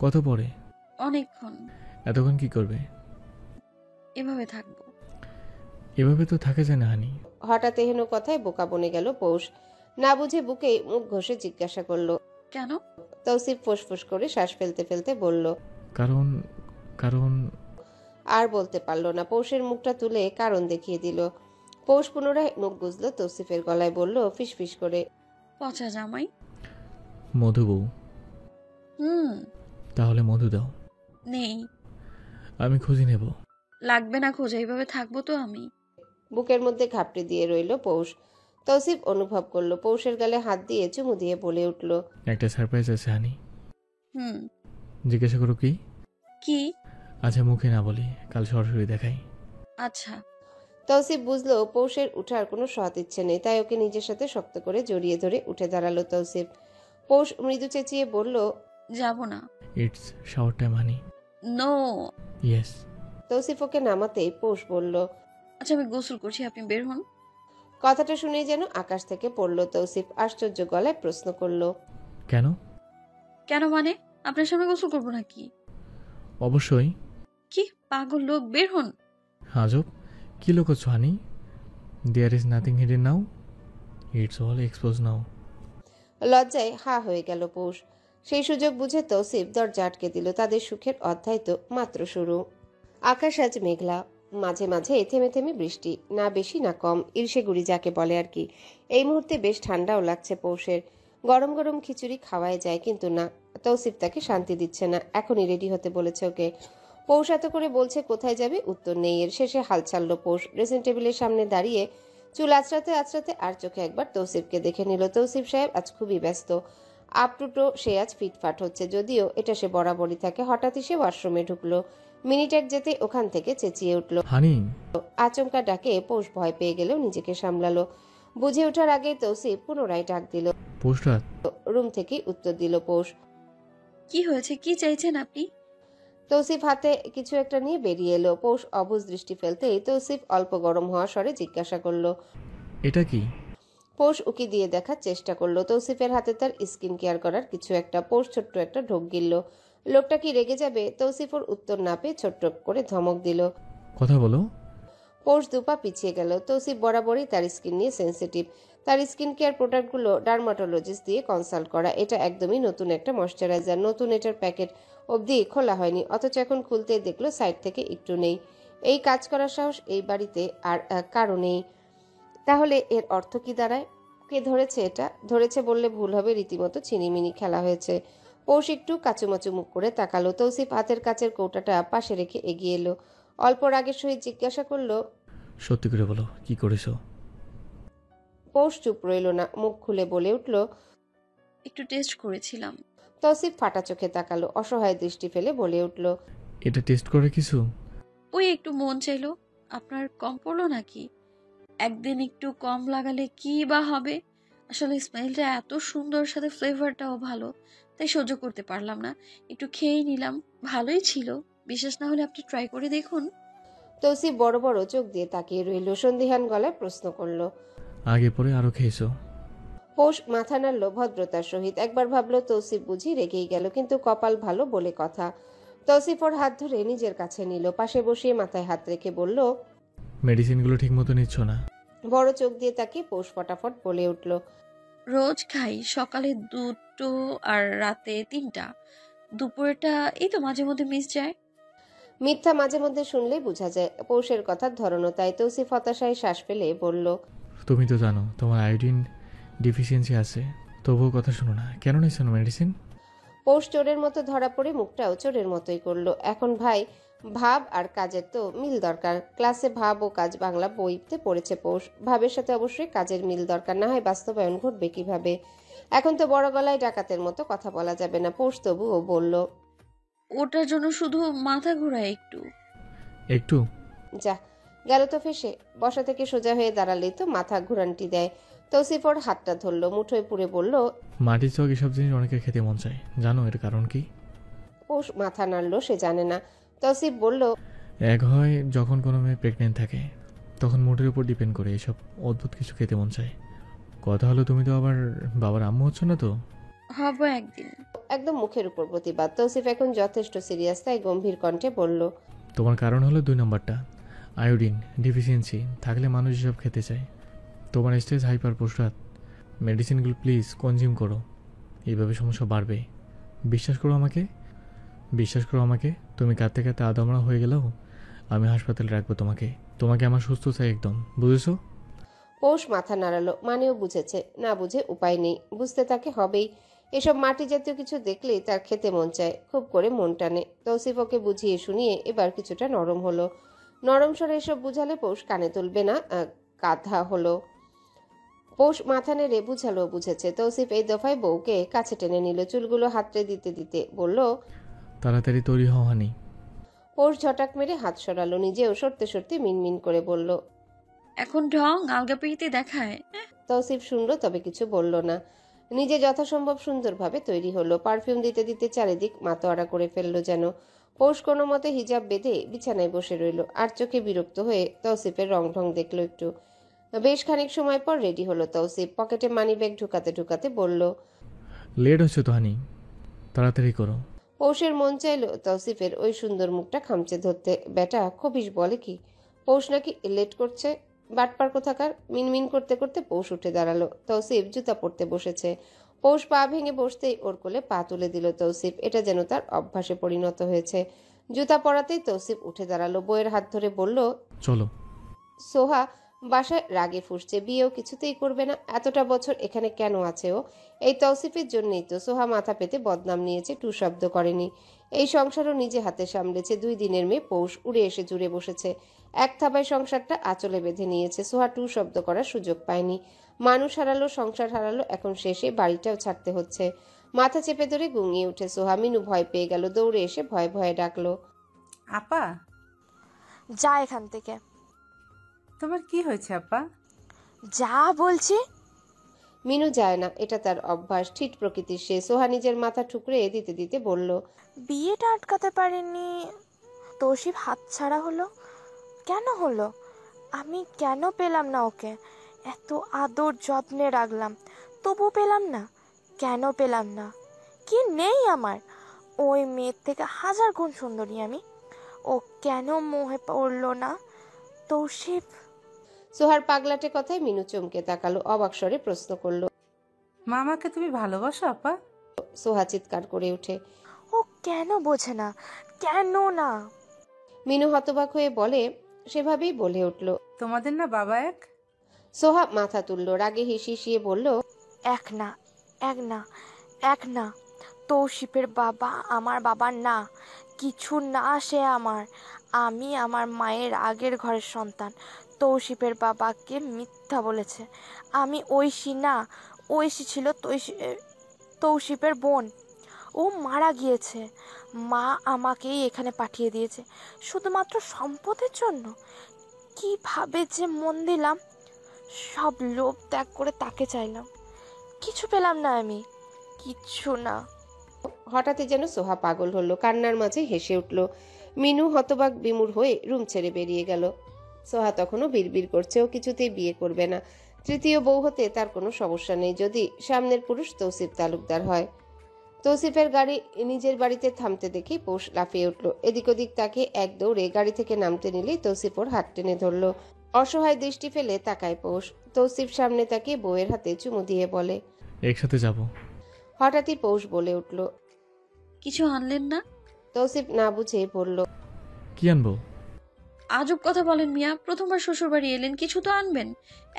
কত পরে? অনেকক্ষণ। এতক্ষণ কি করবে? এভাবে থাকবো। এভাবে তো থাকা যায় না হানি। হঠাৎ এহেন কথায় বোকা বনে গেল পৌষ। না বুঝে বুকেই মুখ ঘষে জিজ্ঞাসা করলো, কেন? তৌসিফ ফুসফুস করে শ্বাস ফেলতে ফেলতে বলল, কারণ কারণ আর বলতে পারলো না। পৌষের মুখটা তুলে কারণ দেখিয়ে দিল। পৌষ পুনরায় মুখ গুজলো তৌসিফের গলায়, বলল ফিসফিস করে, পচা জামাই। মধু বউ। তাহলে মধু দাও। নেই। আমি খুঁজে নেব। লাগবে না খোঁজা, এইভাবে থাকবো তো আমি। বুকের মধ্যে ঘাপটি দিয়ে রইল পৌষ। তৌসিফ অনুভব করলো পৌষের গালে হাত দিয়ে চুমু দিয়ে বলে উঠল, একটা সারপ্রাইজ আছে হানি। হুম। জিজ্ঞাসা করো কি? কি? আচ্ছা মুখে না বলি, কাল সরাসরি দেখাই। আচ্ছা। তৌসিফ বুঝলো পৌষের উঠার কোনো সৎ ইচ্ছে নেই, তাই ওকে নিজের সাথে শক্ত করে জড়িয়ে ধরে উঠে দাঁড়ালো তৌসিফ। পৌষ মৃদু চেঁচিয়ে বলল, যাব না। It's shower time honey. No. Yes. Tausif ওকে নামাতেই পৌষ বলল, আচ্ছা আমি গোসল করছি, আপনি বের হন। কথাটা শুনেই যেন আকাশ থেকে পড়ল। তৌসিফ আশ্চর্য গলায় প্রশ্ন করলো, কেন? কেন মানে? আপনার সামনে গোসল করবো নাকি? অবশ্যই। কি পাগল লোক, বের হন। আজব, কি লুকোচ্ছ honey? There is nothing hidden now, it's all expose now. লজ্জায় হা হয়ে গেল পৌষ। সেই সুযোগ বুঝে তৌসিফ দরজা আটকে দিল। তাদের সুখের অধ্যায় তো মাত্র শুরু। আকাশ আজ মেঘলা, মাঝে মাঝে থেমে থেমে বৃষ্টি, না বেশি না কম, ঈর্ষেগুড়ি যাকে বলে আর কি। এই মুহূর্তে বেশ ঠান্ডাও লাগছে পৌষের। গরম গরম খিচুড়ি খাওয়াই যায়, কিন্তু না, তৌসিফ তাকে শান্তি দিচ্ছে না। এখনই রেডি হতে বলেছে ওকে। পৌষ এত করে বলছে কোথায় যাবে, উত্তর নেই এর। শেষে হাল ছাড়লো পৌষ। ড্রেসিং টেবিলের সামনে দাঁড়িয়ে চুল আঁচড়াতে আঁচড়াতে আর চোখে একবার তৌসিফকে দেখে নিল। তৌসিফ সাহেব আজ খুবই ব্যস্ত। আপটুটো সে আজ ফিটফাট হচ্ছে, যদিও এটা সে বরাবরই থাকে। হঠাৎই সে ওয়াশরুমে ঢুকলো। মিনিট এক যেতে ওখান থেকে চেঁচিয়ে উঠল, হানি। আচমকা ডাকে পৌষ ভয় পেয়ে গেলেও নিজেকে সামলালো। বুঝে ওঠার আগেই তৌসিফ পুনরায় ডাক দিল। পোস্টরাত। রুম থেকেই উত্তর দিল পৌষ। কি হয়েছে, কি চাইছেন আপনি? তৌসিফ হাতে কিছু একটা নিয়ে বেরিয়ে এলো। পৌষ অবুঝ দৃষ্টি ফেলতেই তৌসিফ অল্প গরম হওয়া স্বরে জিজ্ঞাসা করলো। এটা কি? পৌষ উকি দিয়ে দেখার চেষ্টা করলো। তৌসিফের হাতে তার স্কিন কেয়ার করার কিছু একটা। পৌষ ছোট্ট একটা ঢোক গিলল। লোকটা কি রেগে যাবে? তৌসিফ ওর উত্তর না পেয়ে ছোট্ট করে ধমক দিল। কথা বলো। পৌষ দুপা পিছিয়ে গেল। তৌসিফ বরাবরই তার স্কিন নিয়ে সেন্সিটিভ। তার স্কিন কেয়ার প্রোডাক্টগুলো ডার্মাটোলজিস্ট দিয়ে কনসাল্ট করা। এটা একদমই নতুন একটা ময়শ্চারাইজার। নতুন এটার প্যাকেট অবধি খোলা হয়নি, অথচ এখন খুলতে দেখলো সাইড থেকে একটু নেই। এই কাজ করার সাহস এই বাড়িতে আর কারো নেই। তাহলে এর অর্থ কি দাঁড়ায়? কে ধরেছে এটা? ধরেছে বললে ভুল হবে, রীতিমতো ছিনিমিনি খেলা হয়েছে। পৌষ একটু কাচুমাচু মুখ করে তাকালো। তৌসিফ হাতের কাচের কৌটাটা পাশে রেখে এগিয়ে এলো। অল্প রাগের সহিত জিজ্ঞাসা করলো। সত্যি করে বলো, কি করেছো? পৌষ চুপ রইল না, মুখ খুলে বলে উঠল। একটু টেস্ট করেছিলাম। তৌসিফ ফাটা চোখে তাকালো, অসহায় দৃষ্টি ফেলে বলে উঠল। এটা টেস্ট করে কিছু? ওই একটু মন চাইলো। আপনার কম পড়লো নাকি? একদিন একটু কম লাগালে কি বা হবে? আসলে স্মেলটা এত সুন্দর, সাথে ফ্লেভারটাও ভালো, তাই সহ্য করতে পারলাম না, একটু খেয়েই নিলাম। ভালোই ছিল। বিশ্বাস না হলে আপনি ট্রাই করে দেখুন। তৌসিফ বড় বড় চোখ দিয়ে তাকিয়ে রইল। সন্দিহান গলায় প্রশ্ন করল। আগে পরে আরো খেয়েছো? পৌষ মাথা নাড়ল ভদ্রতার সহিত। একবার ভাবলো তৌসিফ বুঝি রেগেই গেল, কিন্তু কপাল ভালো বলে কথা। তৌসিফ ওর হাত ধরে নিজের কাছে নিল, পাশে বসিয়ে মাথায় হাত রেখে বলল। মেডিসিনগুলো ঠিক মতো নিচ্ছ না? বড় চোখ দিয়ে তাকিয়ে পৌষ ফটাফট বলে উঠল। রোজ খাই, সকালে 2টো আর রাতে 3টা। দুপুরেটা এই তো মাঝে মধ্যে মিস যায়। মিথ্যা মাঝে মধ্যে শুনলেই বোঝা যায়। পৌষের কথার ধরনও তাই। তৌসিফ হতাশায় শ্বাস ফেলে বলল। তুমি তো জানো তোমার আয়োডিন ডিফিসিয়েন্সি আছে, তবুও কথা শোনো না। কেন নিচ্ছ না মেডিসিন? পৌষ চোরের মতো ধরা পড়ে মুখটাও চোরের মতোই করলো। এখন ভাই, ভাব আর কাজের তো মিল দরকার। ক্লাসে ভাব ও কাজ বাংলা বইতে পড়েছে পৌষ। ভাবের সাথে অবশ্যই কাজের মিল দরকার, না হয় বাস্তবায়ন ঘটবে কিভাবে? এখন তো বড় গলায় ডাকাতের মতো কথা বলা যাবে না। পৌষ তবুও বলল। ওটার জন্য শুধু মাথা ঘোরায় একটু। একটু? যা, গেল তো ফেসে। বসা থেকে সোজা হয়ে দাঁড়ালেই তো মাথা ঘুরানটি দেয়। তৌসিফ ওর হাতটা ধরল, মুঠোয় পুরে বলল। মাটির চক এসব জিনিস অনেকের খেতে মন চায়, জানো এর কারণ কি? পৌষ মাথা নাড়ল, সে জানে না। তৌসিফ বলল। এক হয় যখন কোনো মেয়ে প্রেগনেন্ট থাকে, তখন মুডের উপর ডিপেন্ড করে এসব অদ্ভুত কিছু খেতে মন চায়। কথা হলো তুমি তো আবার বাবার আম্মু হচ্ছ না তো? হব একদিন। একদম মুখের উপর প্রতিবাদ। তৌসিফ এখন যথেষ্ট সিরিয়াস, তাই গম্ভীর কণ্ঠে বলল। তোমার কারণ হলো 2 নম্বরটা, আয়োডিন ডিফিসিয়েন্সি থাকলে মানুষ এসব খেতে চায়। তোমার স্টেজ হাইপার প্রস্রাত। মেডিসিনগুলো প্লিজ কনজিউম করো, এইভাবে সমস্যা বাড়বে। বিশ্বাস করো আমাকে, বিশ্বাস করো আমাকে। তুমি কাঁদতে কাঁদতে আদমরা হয়ে গেলেও আমি হাসপাতালে রাখবো তোমাকে। তোমাকে আমার সুস্থ চাই একদম, বুঝেছো? পৌষ মাথা নাড়ালো, মানেও বুঝেছে। না বুঝে উপায় নেই, বুঝতে তাকে হবেই। এসব মাটি জাতীয় কিছু দেখলেই তার খেতে মন চায়, খুব করে মন টানে। তৌসিফ ওকে বুঝিয়ে শুনিয়ে এবার কিছুটা নরম হলো। নরম স্বরে এসব বুঝালে পৌষ কানে তুলবে না, কাঁধা হলো। পৌষ মাথা নেড়ে বুঝালো বুঝেছে। তৌসিফ এই দফায় বউকে কাছে টেনে নিল, চুলগুলো হাতড়ে দিতে দিতে বলল। তাড়াতাড়ি তৈরি হওয়া নেই। পৌষ ঝটাক মেরে হাত সরালো, নিজেও সরতে সরতে মিনমিন করে বলল। এখন ঢং আলগা পেইতে দেখায়। তৌসিফ শুনল, তবে কিছু বলল না। নিজে যথাসম্ভব সুন্দরভাবে তৈরি হলো। পারফিউম দিতে দিতে চারিদিক মাতোয়ারা করে ফেললো যেন। পৌষ কোনো মতে হিজাব বেঁধে বিছানায় বসে রইল। আর চোখে বিরক্ত হয়ে তৌসিফের রং ঢং দেখলো একটু। বেশ খানিক সময় পর রেডি হলো তৌসিফ। পকেটে মানি ব্যাগ ঢুকাতে ঢুকাতে বলল। লেট হচ্ছে তো হানি, তাড়াতাড়ি করো। পৌষের মন চাইল তৌসিফের ওই সুন্দর মুখটা খামচে ধরতে। বেটা খবিস বলে কি? পৌষ নাকি লেট করছে? বাটপার কোথাকার। মিনমিন করতে করতে পৌষ উঠে দাঁড়ালো। তৌসিফ জুতা পরতে বসেছে। পৌষ পা ভেঙে বসতেই ওর কোলে পা তুলে দিল তৌসিফ। এটা যেন তার অভ্যাসে পরিণত হয়েছে। জুতা পরাতেই তৌসিফ উঠে দাঁড়ালো, বইয়ের হাত ধরে বলল। চলো। সোহা বাসায় রাগে ফুসছে, বিয়েও কিছুতেই করবে না। এতটা বছর এখানে কেন আছে ও? এই তৌসিফের জন্যই তো সোহা মাথা পেতে বদনাম নিয়েছে, টু শব্দ করেনি। এই সংসারও নিজে হাতে সামলেছে। 2 দিনের মেয়ে পৌষ উড়ে এসে জুড়ে বসেছে। এক থাবায় সংসারটা আঁচলে বেঁধে নিয়েছে। সোহা টু শব্দ করার সুযোগ পায়নি। মানুষ হারালো, সংসার হারালো, এখন শেষে বাড়িটাও ছাড়তে হচ্ছে। মাথা চেপে ধরে গুঙিয়ে উঠে সোহা। মিনু ভয় পেয়ে গেল, দৌড়ে এসে ভয়ে ভয়ে ডাকলো। আপা, যা এখান থেকে। তোমার কি হয়েছে আপা? যা বলছি। মিনু যায় না, এটা তার অভ্যাস, ঠিট প্রকৃতির সে। সোহা নিজের মাথা ঠুকরে দিতে দিতে বলল, বিয়েটা আটকাতে পারিনি, তৌসিফ হাতছাড়া হলো। কেন হলো? আমি কেন পেলাম না ওকে? এত আদর যত্নে রাখলাম, তবু পেলাম না। কেন পেলাম না? কি নেই আমার? ওই মেয়ের থেকে 1000 গুণ সুন্দরী আমি। ও কেন মোহে পড়লো না? তৌসিফ। সোহার পাগলাটে কথায় মিনু চমকে তাকালো, অবাক স্বরে প্রশ্ন করলো। মামাকে তুমি ভালোবাসো আপা? সোহা চিৎকার করে ওঠে। ও কেন বোঝে না? কেন না? মিনু হতবাক হয়ে বলে, সেভাবেই বলে উঠল, তোমাদের না বাবা এক? সোহা মাথা তুলল, রাগে হিসিয়ে বলল, এক না, এক না, এক না। তৌসিফের বাবা আমার বাবা না, কিছু না সে আমার। আমি আমার মায়ের আগের ঘরের সন্তান। তৌসিফের বাবাকে মিথ্যা বলেছে। আমি ঐশী না, ঐশী ছিল তৌসিফের বোন। ও মারা গিয়েছে। মা আমাকেই এখানে পাঠিয়ে দিয়েছে শুধুমাত্র সম্পদের জন্য। কিভাবে যে মন দিলাম, সব লোভ ত্যাগ করে তাকে চাইলাম। কিছু পেলাম না আমি, কিচ্ছু না। হঠাৎই যেন সোহা পাগল হলো, কান্নার মাঝে হেসে উঠল। মিনু হতবাক বিমূঢ় হয়ে রুম ছেড়ে বেরিয়ে গেল। সোহা তখনও বিড়বিড় করছে, ও কিছুতেই বিয়ে করবে না। তৃতীয় বউ হতে তার কোনো সমস্যা নেই, যদি সামনের পুরুষ তৌসিফ তালুকদার হয়। তৌসিফের গাড়ি নিজের বাড়িতে থামতে দেখে পৌষ লাফিয়ে উঠল। এদিক ওদিক তাকে এক দৌড়ে গাড়ি থেকে নামতে নিলেই তৌসিফ ওর হাত টেনে ধরল। অসহায় দৃষ্টি ফেলে তাকায় পৌষ। তৌসিফ সামনে তাকিয়ে বউয়ের হাতে চুমু দিয়ে বলে, একসাথে যাব। হঠাৎই পৌষ বলে উঠল। কিছু আনলেন না? তৌসিফ না বুঝে বলল, কি আনবো? আজব কথা বলেন মিয়া, প্রথমবার শ্বশুর বাড়ি এলেন, কিছু তো আনবেন।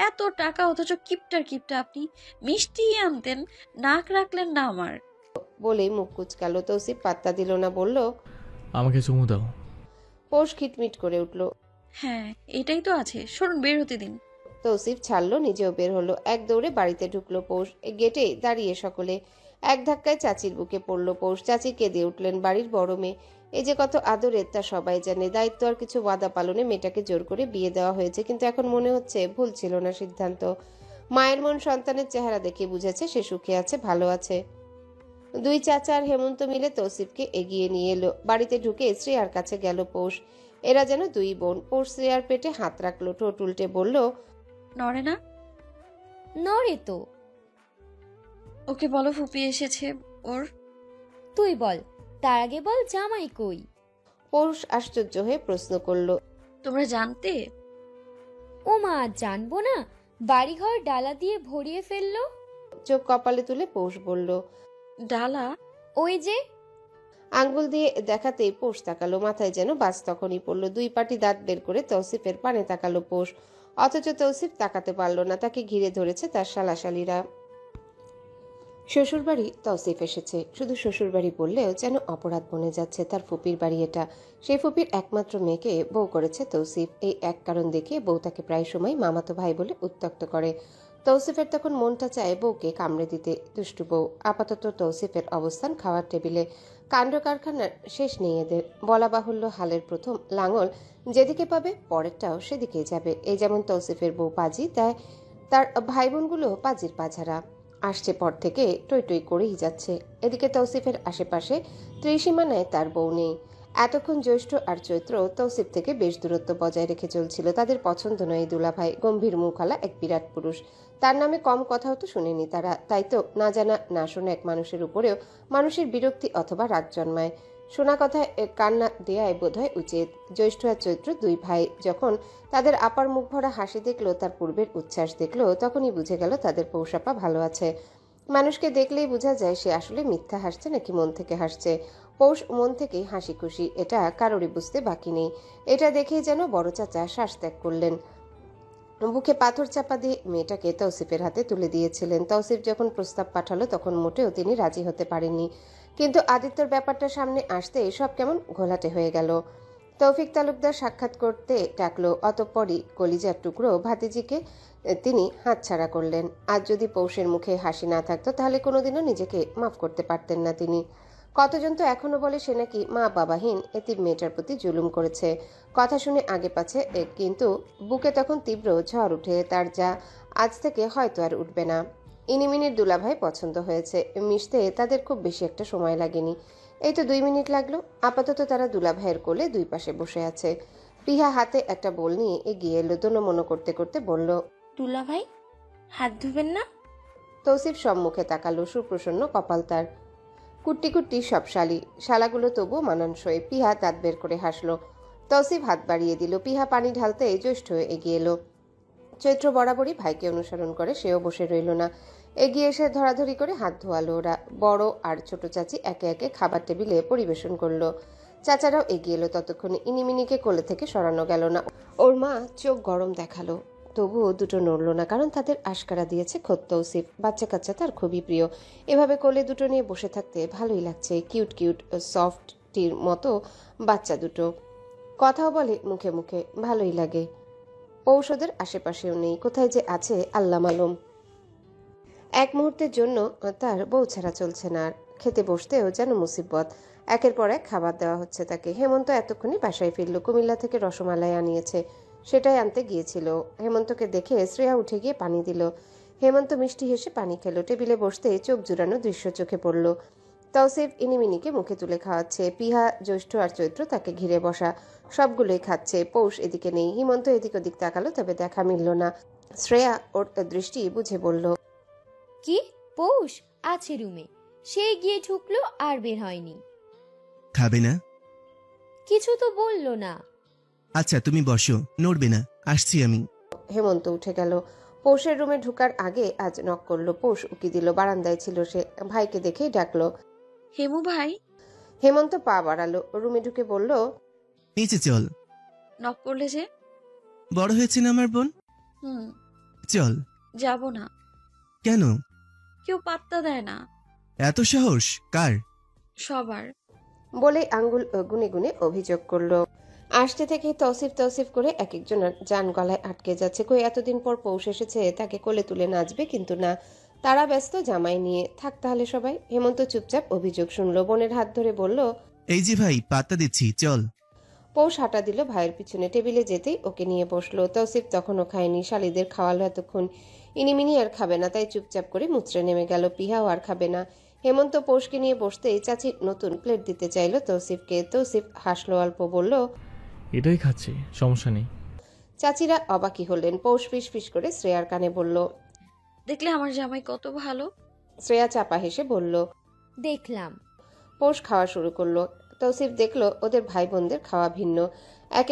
এত টাকা অথচ কিপটা আপনি। মিষ্টি আনতেন, নাক রাখলেন না আমার। বলেই মুখ কুচকালো। তৌসিফ পাত্তা দিল না, বলল, আমাকে চুমু দাও। পৌষ খিটমিট করে উঠল। হ্যাঁ, এটাই তো আছে, সরুন বের হতে দিন। তৌসিফ ছাড়লো, নিজেও বের হলো। এক দৌড়ে বাড়িতে ঢুকলো পৌষ। গেটে দাঁড়িয়ে সকলে। এক ধাক্কায় চাচির বুকে পড়লো পৌষ। চাচি কেঁদে উঠলেন। বাড়ির বড় মেয়ে, এই যে কত আদরের তা সবাই জানে। দায়িত্ব আর কিছু ওয়াদা পালনে মেয়েটাকে জোর করে বিয়ে দেওয়া হয়েছে, কিন্তু এখন মনে হচ্ছে ভুল ছিল না সিদ্ধান্ত। মায়ের মন সন্তানের চেহারা দেখে বুঝেছে সে সুখে আছে, ভালো আছে। দুই চাচা আর হেমন্ত মিলে তৌসিফকে এগিয়ে নিয়ে এলো। বাড়িতে ঢুকে শ্রেয়ার কাছে গেল পৌষ। এরা যেন দুই বোন। পৌষ শ্রেয়ার পেটে হাত রাখলো, ঠোঁট উল্টে বলল, নড়ে না? নড়ে তো। ওকে বলো ফুপি এসেছে ওর। তুই বল, তার আগে বল জামাই কই? পৌষ আশ্চর্য হয়ে প্রশ্ন করলো, তোমরা জানতে? ও মা, জানবো না? বাড়িঘর ডালা দিয়ে ভরিয়ে ফেললো। চোখ কপালে তুলে পৌষ বলল, ডালা? ওই যে। আঙ্গুল দিয়ে দেখাতেই পৌষ তাকালো। মাথায় যেন বাজ তখনই পড়লো। দুই পাটি দাঁত বের করে তৌসিফের পানে তাকালো পৌষ। অথচ তৌসিফ তাকাতে পারল না, তাকে ঘিরে ধরেছে তার শালাশালীরা। শ্বশুরবাড়ি তৌসিফ এসেছে। শুধু শ্বশুরবাড়ি বললেও যেন অপরাধ বনে যাচ্ছে। তার ফুপির বাড়ি এটা। সেই ফুপির একমাত্র মেয়েকে বউ করেছে তৌসিফ। এই এক কারণ দেখে বউ তাকে প্রায় সময় মামাতো ভাই বলে উত্ত্যক্ত করে। তৌসিফের তখন মনটা চায় বউকে কামড়ে দিতে। দুষ্টু বউ। আপাতত তৌসিফের অবস্থান খাওয়ার টেবিলে। কাণ্ড কারখানার শেষ নেই এদের। বলা বাহুল্য, হালের প্রথম লাঙল যেদিকে পাবে পরেরটাও সেদিকেই যাবে। এই যেমন তৌসিফের বউ পাজি, তাই তার ভাই বোনগুলো পাজির পাঝারা। আসছে পর থেকে টই টই করেই যাচ্ছে। এদিকে তৌসিফের আশেপাশে ত্রিসীমানায় তার বউ নেই। এতক্ষণ জ্যৈষ্ঠ আর চৈত্র তৌসিফ থেকে বেশ দূরত্ব বজায় রেখে চলছিল। তাদের পছন্দ নয় দুলাভাই। গম্ভীর মুখওয়ালা এক বিরাট পুরুষ। তার নামে কম কথাও তো শুনেনি তারা। তাই তো না জানা না শোনা এক মানুষের উপরেও মানুষের বিরক্তি অথবা রাগ জন্মায়। শোনা কথায় কান্না দেয়াই বোধহয় উচিত। জ্যৈষ্ঠ আর চৈত্র দুই ভাই যখন তাদের আপার মুখ ভরা হাসি দেখলো, তার পূর্বের উচ্ছ্বাস দেখলো, তখনই বুঝে গেল তাদের পৌষাপা ভালো আছে। মানুষকে দেখলেই বোঝা যায় সে আসলে মিথ্যা হাসছে নাকি মন থেকে হাসছে। পৌষ মন থেকেই হাসি খুশি, এটা কারোরই বুঝতে বাকি নেই। এটা দেখেই যেন বড় চাচা শ্বাস ত্যাগ করলেন। বুকে পাথর চাপা দিয়ে মেয়েটাকে তৌসিফের হাতে তুলে দিয়েছিলেন। তৌসিফ যখন প্রস্তাব পাঠালো তখন মোটেও তিনি রাজি হতে পারেননি, কিন্তু আদিত্যর ব্যাপারটা সামনে আসতে সব কেমন ঘোলাটে হয়ে গেল। তৌফিক তালুকদার সাক্ষাৎ করতে ডাকলো। অতঃপরই কলিজার টুকরো ভাতিজিকে তিনি হাতছাড়া করলেন। আজ যদি পৌষের মুখে হাসি না থাকতো তাহলে কোনোদিনও নিজেকে মাফ করতে পারতেন না তিনি। কতজন তো এখনো বলে সে নাকি মা বাবাহীন এতিম মেয়েটার প্রতি জুলুম করেছে। কথা শুনে আগে পাছে, কিন্তু বুকে তখন তীব্র ঝড় উঠে তার, যা আজ থেকে হয়তো আর উঠবে না। ইনিমিনির দুলাভাই পছন্দ হয়েছে, মিশতে তাদের খুব বেশি একটা সময় লাগেনি। এই তো 2 মিনিট লাগলো। আপাতত তারা দুলাভাইয়ের কোলে দুই পাশে বসে আছে। পিহা হাতে একটা বোল নিয়ে এগিয়ে এলো, দোনো করতে করতে বলল, দুলা ভাই, হাত ধুবেন না? তৌসিফ সম্মুখে তাকালো, সুপ্রসন্ন কপাল তার। কুট্টি কুট্টি সব শালাগুলো তবুও মানানসই। পিহা দাঁত বের করে হাসলো। তৌসিফ হাত বাড়িয়ে দিল। পিহা পানি ঢালতে জ্যৈষ্ঠ হয়ে এগিয়ে এলো। চৈত্র বরাবরই ভাইকে অনুসরণ করে, সেও বসে রইল না, এগিয়ে এসে ধরাধরি করে হাত ধোয়ালো ওরা। বড় আর ছোট চাচি একে একে খাবার টেবিলে পরিবেশন করলো। চাচারাও এগিয়ে এলো। ততক্ষণে ইনিমিনিকে কোলে থেকে সরানো গেল না। ওর মা চোখ গরম দেখালো, তবুও দুটো নড়ল না, কারণ তাদের আশকারা দিয়েছে খোদ তৌসিফ। বাচ্চা কাচ্চা তার খুবই প্রিয়। এভাবে কোলে দুটো নিয়ে বসে থাকতে ভালোই লাগছে। কিউট কিউট সফটটির মতো বাচ্চা দুটো, কথাও বলে মুখে মুখে, ভালোই লাগে। ঔষধের আশেপাশেও নেই, কোথায় যে আছে আল্লাহ মালুম। এক মুহূর্তের জন্য তার বউ ছাড়া চলছে না আর। খেতে বসতেও যেন মুসিবত। একের পর এক খাবার দেওয়া হচ্ছে তাকে। হেমন্ত এতক্ষণই বাসায় ফিরল। কুমিল্লা থেকে রসমালাই আনিয়েছে, সেটাই আনতে গিয়েছিল। হেমন্তকে দেখে শ্রেয়া উঠে গিয়ে পানি দিল। হেমন্ত মিষ্টি হেসে পানি খেলো। টেবিলে বসতে চোখ জুড়ানো দৃশ্য চোখে পড়ল। তৌসিফ ইনিমিনিকে মুখে তুলে খাওয়াচ্ছে। পিহা, জ্যৈষ্ঠ আর চৈত্র তাকে ঘিরে বসা, সবগুলোই খাচ্ছে। পৌষ এদিকে নেই। হিমন্ত এদিক ওদিক তাকালো, তবে দেখা মিলল না। শ্রেয়া ওর দৃষ্টি বুঝে বলল, কি পৌষ আছে রুমে, সে গিয়ে ঢুকলো আর বের হয়নি। খাবে না? কিছু তো বললো না। আচ্ছা তুমি বসো, নড়বে না, আসছি আমি। হেমন্ত উঠে গেল। পৌষের রুমে ঢুকার আগে আজ নক করলো। পৌষ উকি দিল। বারান্দায় ছিল সে। ভাইকে দেখেই ডাকলো, হেমু ভাই। হেমন্ত পা বাড়ালো। রুমে ঢুকে বলল, নিচে চল। নক করলে যে? বড় হয়েছে না আমার বোন, চল। যাব না। কেন? কেউ পাত্তা দেয় না। এত সাহস কার? সবার। বলে আঙ্গুল গুনে গুনে অভিযোগ করলো। আসতে থেকে তৌসিফ তৌসিফ করে এক একজনের জান গলায় আটকে যাচ্ছে। কই এতদিন পর পৌষ এসেছে, তাকে কোলে তুলে নাচবে, কিন্তু না, তারা ব্যস্ত জামাই নিয়ে। থাক তাহলে সবাই। হেমন্ত চুপচাপ অভিযোগ শুনলো। বোনের হাত ধরে বলল, এই যে ভাই, পাত্তা দিচ্ছি, চল। পৌষ হাঁটা দিল ভাইয়ের পিছনে। টেবিলে যেতেই ওকে নিয়ে বসলো। তৌসিফ তখনও খায়নি। শালিদের খাওয়ালো এতক্ষণ। ইনিমিনি আর খাবে না, তাই চুপচাপ করে মুচড়ে নেমে গেল। পিহাও আর খাবে না। হেমন্ত পৌষকে নিয়ে বসতেই চাচি নতুন প্লেট দিতে চাইল তৌসিফকে। তৌসিফ হাসলো অল্প, বলল, এটাই খাচ্ছি, সমস্যা নেই। চাচিরা অবাকই হলেন। পৌষ ফিস ফিস করে শ্রেয়ার কানে বলল, দেখলে আমার জামাই কত ভালো। শ্রেয়া চাপা হেসে বলল, দেখলাম। পৌষ খাওয়া শুরু করলো। তৌসিফ দেখলো ওদের ভাই বোনদের খাওয়া ভিন্ন। এক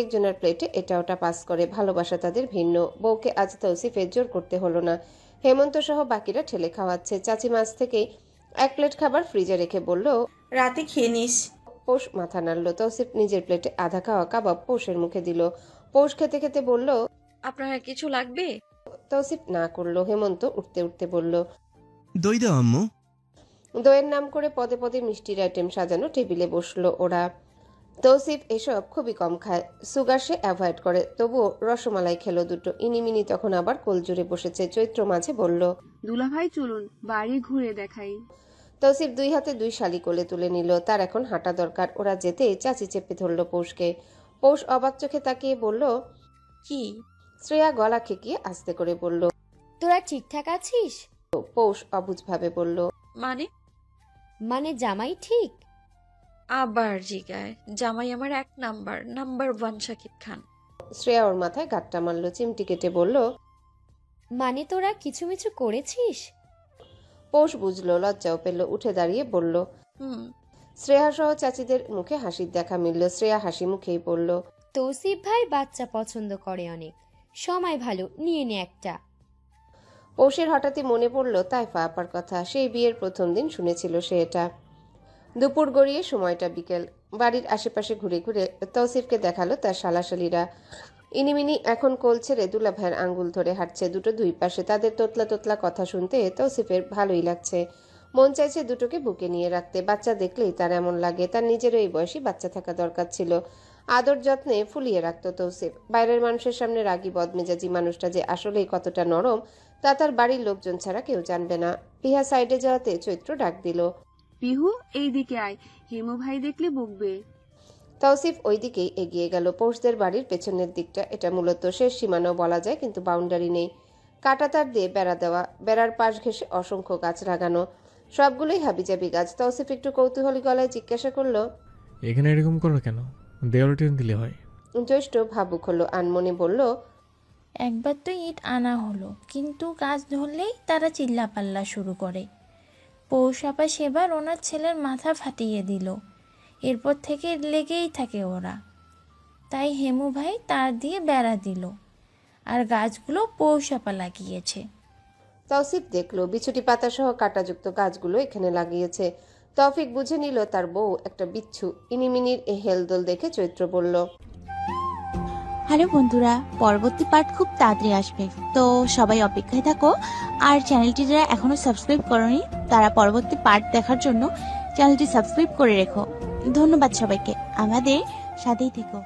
একজনের প্লেটে এটা ওটা পাস করে। ভালোবাসা তাদের ভিন্ন। বউকে আজ তৌসিফের জোর করতে হলো না। হেমন্ত সহ বাকিরা ঠেলে খাওয়াচ্ছে। চাচি মাছ থেকেই এক প্লেট খাবার ফ্রিজে রেখে বলল, রাতে খেয়ে নিস। পৌষ মাথা নাড়ল। তৌসিফ নিজের প্লেটে আধা খাওয়া কাবাব পৌষের মুখে দিল। পৌষ খেতে খেতে বলল, আপনার কিছু লাগবে? তৌসিফ না করলো। হেমন্ত উঠতে উঠতে বলল, দই দাও আম্মু। দইয়ের নাম করে পদে পদে মিষ্টির আইটেম সাজানো টেবিলে বসলো ওরা। তৌসিফ এসব খুবই কম খায়, সুগার সে অ্যাভয়েড করে, তবুও রসমালাই খেলো দুটো। ইনিমিনি তখন আবার কোল জুড়ে বসেছে। চৈত্র মাঝে বলল, দুলাভাই চলুন বাড়ি ঘুরে দেখাই। তৌসিফ 2 হাতে 2 শালি কোলে তুলে নিল। তার এখন হাঁটা দরকার। ওরা যেতে চাচি চেপে ধরল পৌষকে। পৌষ অবাক চোখে তাকিয়ে বলল, কি? শ্রেয়া গলা খেকিয়ে আস্তে করে বলল, তোরা ঠিকঠাক আছিস? পৌষ অবুঝভাবে বলল, মানে জামাই ঠিক? আবার জিগায়। জামাই আমার 1 নাম্বার 1 শাকিব খান। শ্রেয়া ওর মাথায় গাঁটটা মারল। চিমটি কেটে বলল, মানে তোরা কিছু মিছু করেছিস? পৌষ বুঝলো, লজ্জাও পেল। উঠে দাঁড়িয়ে বলল, শ্রেয়া সহ চাচিদের মুখে হাসির দেখা মিলল। শ্রেয়া হাসি মুখেই বলল, তৌসিফ ভাই বাচ্চা পছন্দ করে অনেক, সময় ভালো, নিয়ে নে একটা। পৌষের হঠাৎই মনে পড়ল তাইফা আপার কথা। সেই বিয়ের প্রথম দিন শুনেছিল সে এটা। দুপুর গড়িয়ে সময়টা বিকেল। বাড়ির আশেপাশে ঘুরে ঘুরে তৌসিফকে দেখালো তার শালাশালীরা। ইনিমিনি এখন কোল ছেড়ে দুলাভাইয়ের আঙ্গুল ধরে হাঁটছে, দুটো দুই পাশে। তাদের তোতলা তোতলা কথা শুনতে তৌসিফের ভালোই লাগছে। মন চাইছে দুটোকে বুকে নিয়ে রাখতে। বাচ্চা দেখলেই তার এমন লাগে। তার নিজেরও এই বয়সী বাচ্চা থাকা দরকার ছিল। আদর যত্নে ফুলিয়ে রাখত তৌসিফ। বাইরের মানুষের সামনে রাগী বদমেজাজি মানুষটা যে আসলেই কতটা নরম, তা তার বাড়ির লোকজন ছাড়া কেউ জানবে না। পিহা সাইডে যাওয়াতে চৈত্র ডাক দিল, পিহু এইদিকে আয়, হেমু ভাই দেখলে বকবে। তৌসিফ ওই দিকেই এগিয়ে গেল। পৌষদের বাড়ির পেছনের দিকটা। এটা মূলত শেষ সীমানাও বলা যায়, কিন্তু বাউন্ডারি নেই। কাঁটাতার দিয়ে বেড়া দেওয়া, বেড়ার পাশ ঘেঁষে অসংখ্য গাছ লাগানো, সবগুলোই হাবিজাবি গাছ। তৌসিফ একটু কৌতূহলী গলায় জিজ্ঞাসা করলো, এখানে এরকম করো কেন? দেওয়ালে টেনে দিলে হয়। জ্যৈষ্ঠ ভাবুক হলো। আনমনি বলল, একবার তো ইট আনা হলো, কিন্তু গাছ ধরলেই তারা চিল্লাপাল্লা শুরু করে। পৌষাপা সেবার ওনার ছেলের মাথা ফাটিয়ে দিল, এরপর থেকে লেগেই থাকে ওরা। তাই হেমু ভাই তার দিয়ে বেড়া দিল, আর গাছগুলো পৌষাপা লাগিয়েছে। তৌসিফ দেখলো বিছুটি পাতা সহ কাঁটাযুক্ত গাছগুলো এখানে লাগিয়েছে। তৌফিক বুঝে নিল তার বউ একটা বিচ্ছু। ইনিমিনির এ হেলদোল দেখে চৈত্র বলল, হ্যালো বন্ধুরা, পরবর্তী পার্ট খুব তাড়াতাড়ি আসবে, তো সবাই অপেক্ষায় থাকো। আর চ্যানেলটি যারা এখনো সাবস্ক্রাইব করোনি তারা পরবর্তী পার্ট দেখার জন্য চ্যানেলটি সাবস্ক্রাইব করে রেখো। ধন্যবাদ সবাইকে, আমাদের সাথেই থেকো।